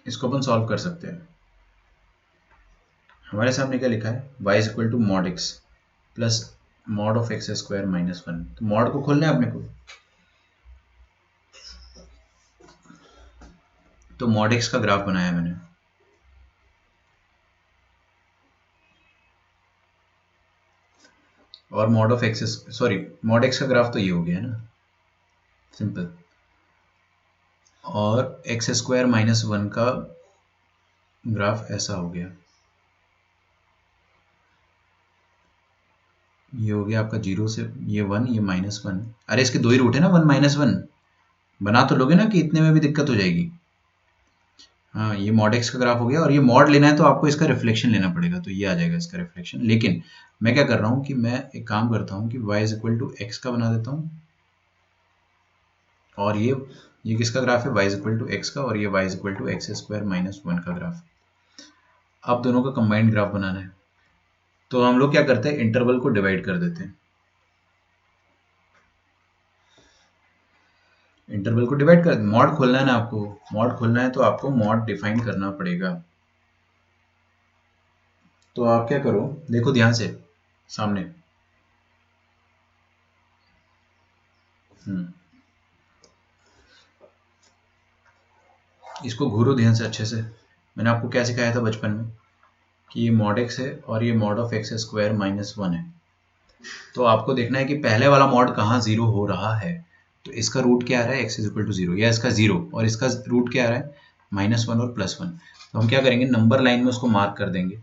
इसको अपन सॉल्व कर सकते हैं। हमारे सामने क्या लिखा है, y is equal to mod x plus mod of x square minus 1। तो मॉड को खोलना है अपने को, तो मॉड x का ग्राफ बनाया मैंने। और mod of x, sorry mod x का ग्राफ तो ये हो गया है ना, सिंपल। और एक्स स्क्वायर माइनस 1 का ग्राफ ऐसा हो गया। ये हो गया आपका 0 से ये 1, ये माइनस 1। अरे इसके दो ही रूट है ना, 1 माइनस 1। बना तो लोगे ना कि इतने में भी दिक्कत हो जाएगी। हाँ, ये मॉड एक्स का ग्राफ हो गया। और ये मॉड लेना है तो आपको इसका रिफ्लेक्शन लेना पड़ेगा, तो ये आ जाएगा इसका रिफ्लेक्शन। लेकिन मैं क्या कर रहा हूँ कि मैं एक काम करता हूँ कि y is equal to x का बना देता हूँ। और ये किसका ग्राफ है, y is equal to x का, और ये y is equal to x square minus 1 का ग्राफ। अब दोनों का कंबाइंड ग्राफ बनाना है, तो हम लोग क्या करते हैं, इंटरवल को डिवाइड कर देते हैं। इंटरवल को डिवाइड कर, मॉड खोलना है ना आपको, मॉड खोलना है तो आपको मॉड डिफाइन करना पड़ेगा। तो आप क्या करो, देखो ध्यान से सामने। इसको घूरो ध्यान से अच्छे से। मैंने आपको क्या सिखाया था बचपन में कि ये मॉड एक्स है और ये mod of x square minus 1 है। तो आपको देखना है कि पहले वाला मॉड कहाँ जीरो हो रहा है। तो इसका रूट क्या आ रहा है, एक्स इज इक्वल टू 0, या इसका 0, और इसका रूट क्या आ रहा है, माइनस 1 और प्लस 1। तो हम क्या करेंगे, नंबर लाइन में उसको मार्क कर देंगे,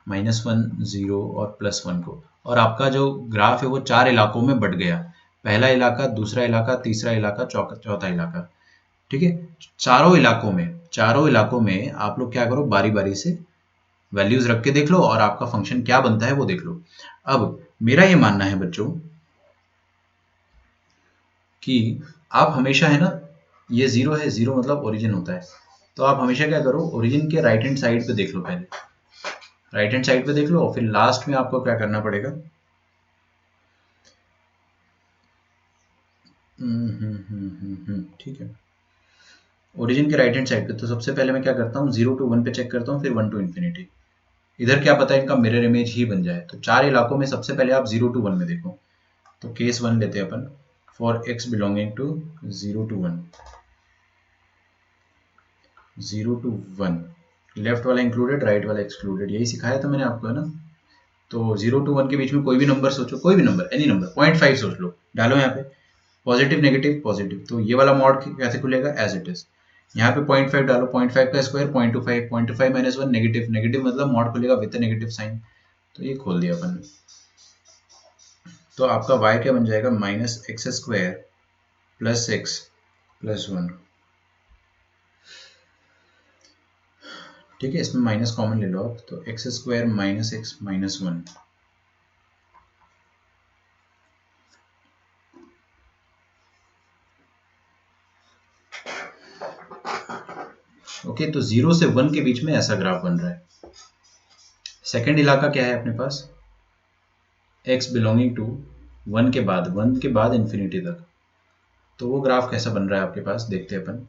माइनस 1, 0 और प्लस 1 को। और आपका जो ग्राफ है वो 4 इलाकों में बट गया, पहला इलाका, दूसरा इलाका, तीसरा इलाका, चौथा इलाका। ठीक है, चारों इलाकों में आप लोग क्या करो, बारी बारी से वैल्यूज रख के देख लो और आपका फंक्शन क्या बनता है वो देख लो। अब मेरा ये मानना है बच्चों कि आप हमेशा, है ना, ये 0 है, 0 मतलब ओरिजिन होता है। तो आप हमेशा क्या करो, ओरिजिन के राइट हैंड साइड पे देख लो, पहले राइट हैंड साइड पे देख लो, और फिर लास्ट में आपको क्या करना पड़ेगा, ठीक है, ओरिजिन के राइट हैंड साइड पे। तो सबसे पहले मैं क्या करता हूँ, 0 to 1 पे चेक करता हूँ, फिर 1 to इन्फिनिटी। इधर क्या पता है इनका मिरर इमेज ही बन जाए। तो 4 इलाकों में सबसे पहले आप 0 to 1 में देखो। तो केस 1 लेते हैं अपन, for x belonging to 0 to 1, 0 to 1, left वाला इंक्लूडेड, राइट वाला एक्सक्लूडेड, यही सिखाया था मैंने आपको, है ना। तो 0 to 1 के बीच में कोई भी नंबर सोचो, कोई भी नंबर, एनी नंबर, 0.5 सोच लो, डालो यहाँ पे, पॉजिटिव नेगेटिव पॉजिटिव। तो ये वाला मॉड कैसे खुलेगा, एज इट इज। यहाँ पे 0.5 डालो, 0.5 का स्क्वायर 0.25, 0.25 माइनस 1 नेगेटिव, नेगेटिव मतलब मॉड खुलेगा विद नेगेटिव साइन। तो ये खोल दिया अपन ने। तो आपका y क्या बन जाएगा, minus x square plus x plus 1। ठीक है, इसमें माइनस कॉमन ले लो आप, तो x square minus x minus 1। Okay, तो 0 से 1 के बीच में ऐसा ग्राफ बन रहा है। सेकंड इलाका क्या है अपने पास, x बिलोंगिंग टू 1 के बाद इंफिनिटी तक। तो वो ग्राफ कैसा बन रहा है आपके पास, देखते हैं अपन।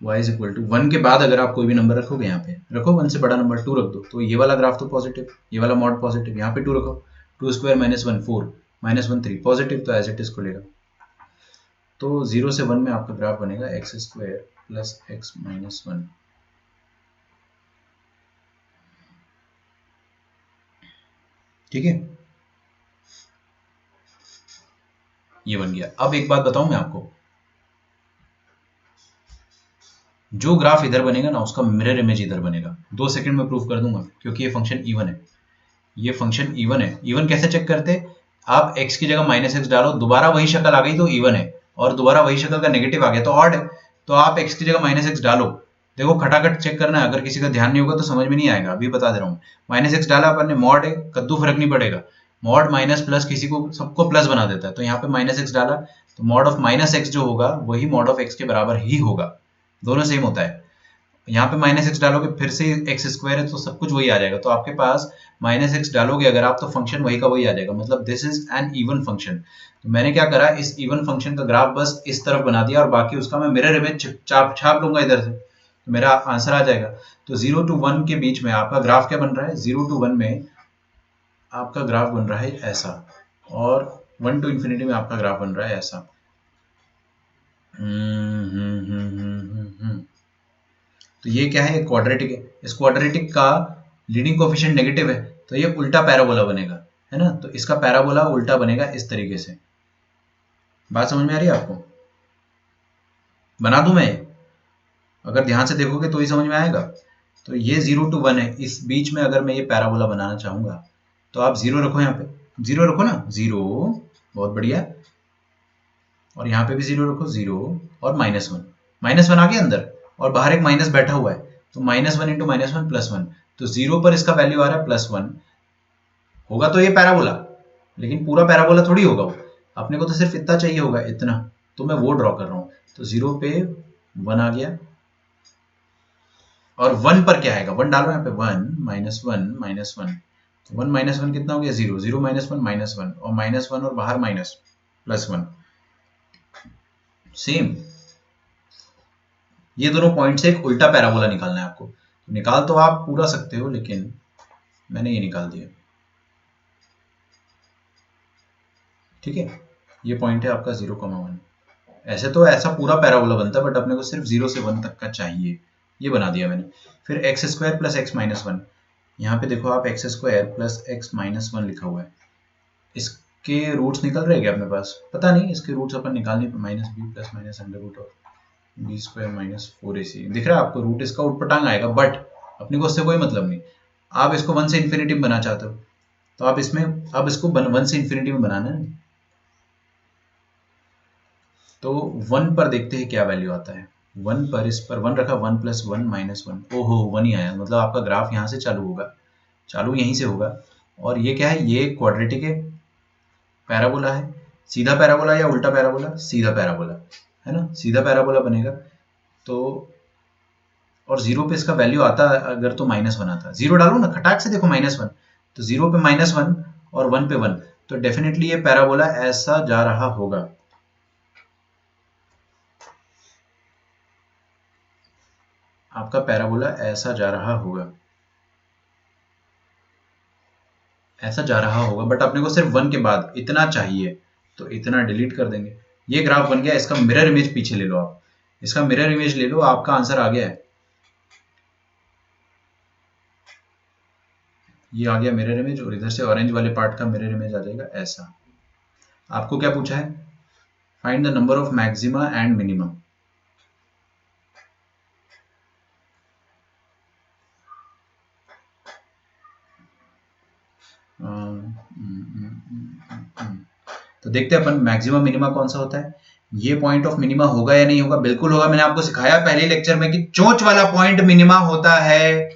y इज इक्वल टू 1 के बाद अगर आप कोई भी नंबर रखोगे, यहाँ पे रखो 1 से बड़ा नंबर 2 रख दो, तो ये वाला ग्राफ तो पॉजिटिव, ये वाला मॉड पॉजिटिव, यहाँ पे 2 रखो, 2 स्क्वायर माइनस 1 4, माइनस 1 3, पॉजिटिव, तो एज इट इज खुलेगा। तो 0 से 1 में आपका ग्राफ बनेगा x square plus x minus 1। ठीक है, ये बन गया। अब एक बात बताऊं मैं आपको, जो ग्राफ इधर बनेगा ना उसका मिरर इमेज इधर बनेगा। 2 सेकंड में प्रूव कर दूंगा, क्योंकि ये फंक्शन इवन है, ये फंक्शन इवन है। इवन कैसे चेक करते, आप x की जगह माइनस एक्स डालो, दोबारा वही शक्ल आ गई तो इवन है, और दोबारा वही शक्ल का नेगेटिव आ गया तो ऑड है। तो आप x की जगह माइनस एक्स डालो, देखो खटाखट चेक करना है, अगर किसी का ध्यान नहीं होगा तो समझ में नहीं आएगा, अभी बता दे रहा हूँ। माइनस एक्स डाला अपन ने, मॉड है, कद्दू फर्क नहीं पड़ेगा। मॉड माइनस प्लस किसी को सबको प्लस बना देता है, तो यहाँ पे माइनस एक्स डाला तो मॉड ऑफ माइनस एक्स जो होगा वही मॉड ऑफ एक्स के बराबर ही होगा, दोनों सेम होता है। यहाँ पे माइनस एक्स डालोगे फिर से एक्स स्क्वायर है तो सब कुछ वही आ जाएगा, तो आपके पास माइनस एक्स डालोगे अगर आप तो फंक्शन वही का वही आ जाएगा, मतलब this is an even function. तो मैंने क्या करा, इस इवन फंक्शन का ग्राफ बस इस तरफ बना दिया और बाकी उसका मैं मिरर इमेज छाप लूंगा इधर से, तो मेरा आंसर आ जाएगा। तो 0 to 1 के बीच में आपका ग्राफ क्या बन रहा है, 0 to 1 में आपका ग्राफ बन रहा है ऐसा, और 1 to infinity में आपका ग्राफ बन रहा है ऐसा। तो ये क्या है, क्वाड्रेटिक है। इस क्वाड्रेटिक का लीडिंग कोएफिशिएंट नेगेटिव है तो ये उल्टा पैराबोला बनेगा, है ना। तो इसका पैराबोला उल्टा बनेगा इस तरीके से। बात समझ में आ रही है आपको? बना दूं मैं, अगर ध्यान से देखोगे तो ही समझ में आएगा। तो ये 0 to 1 है, इस बीच में अगर मैं ये पैराबोला बनाना चाहूंगा तो आप 0 रखो, यहाँ पे 0 रखो ना, 0, बहुत बढ़िया। और यहाँ पे भी 0 रखो, 0 और -1 आ गया अंदर, और बाहर एक माइनस बैठा हुआ है, तो -1 इंटू -1 +1, तो 0 पर इसका वैल्यू आ रहा है +1 होगा, तो ये पैराबोला, लेकिन पूरा पैराबोला थोड़ी होगा वो, अपने को तो सिर्फ इतना चाहिए होगा, इतना, तो मैं वो ड्रॉ कर रहा हूँ। तो 0 पे 1 आ गया, और 1 पर क्या आएगा, 1 डालो यहाँ पे, 1 -1 तो 1 -1 कितना हो गया, 0, 0 -1 -1, और -1 और बाहर माइनस +1, सेम। ये दोनों पॉइंट से एक उल्टा पैराबोला निकालना है आपको। तो निकाल तो आप पूरा सकते हो, लेकिन मैंने ये निकाल दिया, ठीक है। ये पॉइंट है आपका 0,1। ऐसे तो ऐसा पूरा पैराबोला बनता है, बट अपने को सिर्फ 0 से 1 तक का चाहिए, ये बना दिया मैंने। फिर x square plus x minus 1, यहाँ पे देखो आप x square plus x minus 1 लिखा हुआ है, इसके रूट्स निकल रहे क्या अपने पास, पता नहीं, इसके रूट्स अपन निकाल नहीं, minus b plus minus under root of b square minus 4ac दिख रहा है आपको, रूट इसका उटपटांग आएगा, बट अपने को उससे कोई मतलब नहीं। आप इसको 1 से इन्फिनिटी में बना चाहते हो तो आप इसमें, अब इसको 1 से इन्फिनिटी में बनाना है। तो 1 पर देखते हैं क्या वैल्यू आता है। 1 पर, इस पर 1 रखा, 1 + 1 -1, ओहो 1 ही आया, मतलब आपका ग्राफ यहाँ से चालू होगा, चालू यहीं से होगा। और ये क्या है, ये क्वाड्रेटिक है, पैराबोला है, सीधा पैराबोला या उल्टा पैराबोला, सीधा पैराबोला, है ना, सीधा पैराबोला बनेगा। तो और 0 पे इसका वैल्यू आता अगर तो -1 आता, 0 डालो ना खटाक से, देखो -1, तो 0 पे -1 और 1 पे 1, तो डेफिनेटली ये पैराबोला ऐसा जा रहा होगा। आपका पैराबोला ऐसा जा रहा होगा, ऐसा जा रहा होगा, बट अपने को सिर्फ 1 के बाद इतना चाहिए, तो इतना डिलीट कर देंगे। ये ग्राफ बन गया, इसका मिरर इमेज पीछे ले लो आप, इसका मिरर इमेज ले लो, आपका आंसर आ गया है। ये आ गया मिरर इमेज, और इधर से ऑरेंज वाले पार्ट का मिरर इमेज आ जाएगा ऐसा। आपको क्या पूछा है, find the number of maxima and minima. तो देखते हैं अपन मैक्सिमम मिनिमा कौन सा होता है। ये पॉइंट ऑफ मिनिमा होगा या नहीं होगा, बिल्कुल होगा, मैंने आपको सिखाया पहले लेक्चर में कि चोंच वाला पॉइंट मिनिमा होता है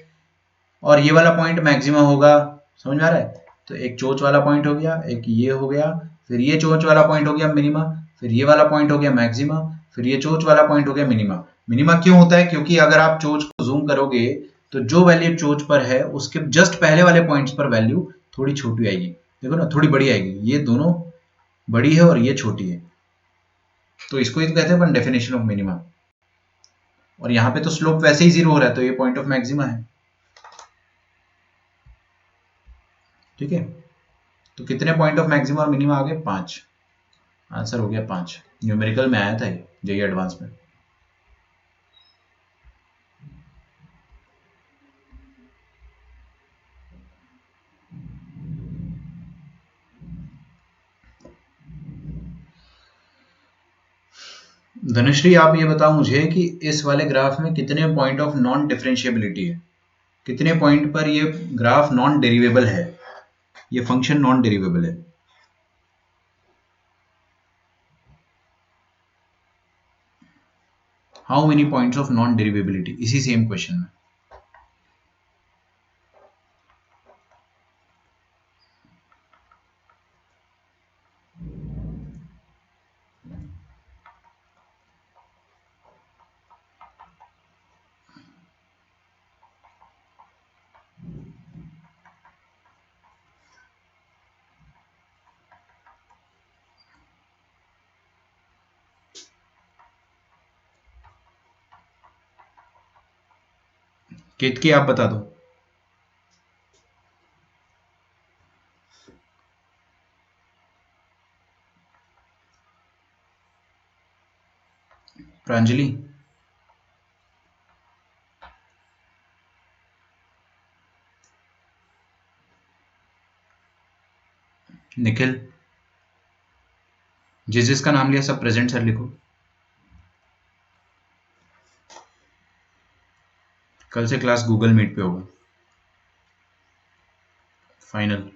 और ये वाला पॉइंट मैक्सिमा होगा, समझ में आ रहा है। तो एक चोंच वाला पॉइंट हो गया, एक ये हो गया, फिर ये चोंच वाला पॉइंट हो गया मिनिमा, फिर ये वाला पॉइंट हो गया मैक्सिमा, फिर ये चोंच वाला पॉइंट हो गया मिनिमा। मिनिमा क्यों होता है, क्योंकि अगर आप चोंच को जूम करोगे तो जो वैल्यू चोंच पर है उसके जस्ट पहले वाले पॉइंट्स पर वैल्यू थोड़ी छोटी आएगी, देखो ना, थोड़ी बड़ी आएगी, ये दोनों बड़ी है और ये छोटी है, तो इसको ही कहते हैं अपन डेफिनेशन ऑफ मिनिमा। और यहाँ पे तो स्लोप वैसे ही 0 हो रहा है, तो ये पॉइंट ऑफ मैक्सिमा है, ठीक है। तो कितने पॉइंट ऑफ मैक्सिमा और मिनिमा आ गए, 5, आंसर हो गया 5, न्यूमेरिकल में आया था ये जेईई एडवांस में। धनुश्री आप ये बताओ मुझे कि इस वाले ग्राफ में कितने पॉइंट ऑफ नॉन डिफरेंशिएबिलिटी है, कितने पॉइंट पर ये ग्राफ नॉन डेरिवेबल है, ये फंक्शन नॉन डेरिवेबल है। How many points of non derivability, इसी सेम क्वेश्चन में। केतकी आप बता दो। प्रांजलि, निखिल, जिस जिसका नाम लिया सब प्रेजेंट सर लिखो। कल से क्लास गूगल मीट पे होगा, फाइनल।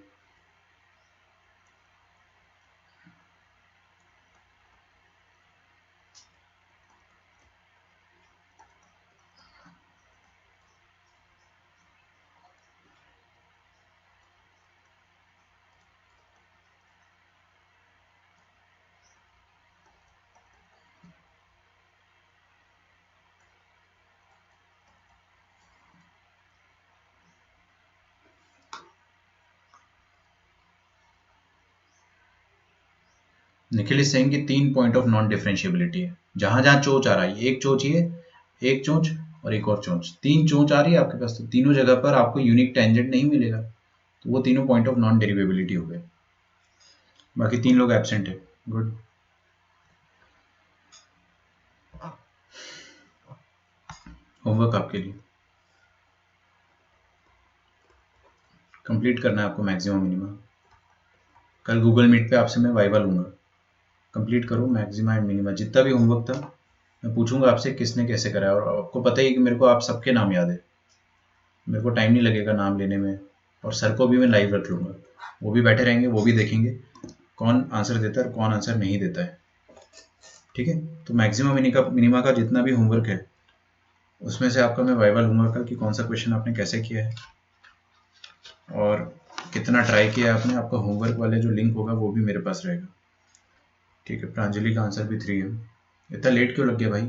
निखिल इज सेइंग कि 3 पॉइंट ऑफ नॉन डिफरेंशिएबिलिटी है। जहां जहां चोंच आ रहा है, एक चोंच ये, एक चोंच और एक और चोंच, 3 चोंच आ रही है आपके पास, तो तीनों जगह पर आपको यूनिक टेंजेंट नहीं मिलेगा, तो वो तीनों पॉइंट ऑफ नॉन डेरिवेबिलिटी हो गए। बाकी 3 लोग एब्सेंट है। गुड। होमवर्क आपके लिए कंप्लीट करना है आपको, मैक्सिमम मिनिमम। कल गूगल मीट पे आपसे मैं वाइवा लूंगा, कंप्लीट करो मैक्सिमम एंड मिनिमम जितना भी होमवर्क था। मैं पूछूंगा आपसे किसने कैसे करा है, और आपको पता ही कि मेरे को आप सबके नाम याद है, मेरे को टाइम नहीं लगेगा नाम लेने में। और सर को भी मैं लाइव रख लूंगा, वो भी बैठे रहेंगे, वो भी देखेंगे कौन आंसर देता है और कौन आंसर नहीं देता है। ठीक है, तो मैक्सिमम मिनिमा का जितना भी होमवर्क है उसमें से आपका मैं वाइवा लूंगा कल कि कौन सा क्वेश्चन आपने कैसे किया है और कितना ट्राई किया है आपने। आपका होमवर्क वाले जो लिंक होगा वो भी मेरे पास रहेगा। ठीक है, प्रांजलि का आंसर भी 3 है। इतना लेट क्यों लग गया भाई?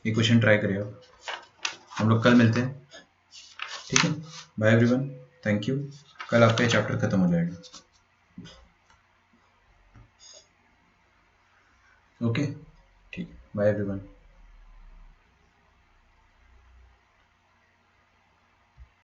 ये क्वेश्चन ट्राई करिए आप। हम लोग कल मिलते हैं, ठीक है। Bye everyone, thank you. कल आपका ये चैप्टर खत्म हो जाएगा। ओके, ठीक, बाय एवरीवन।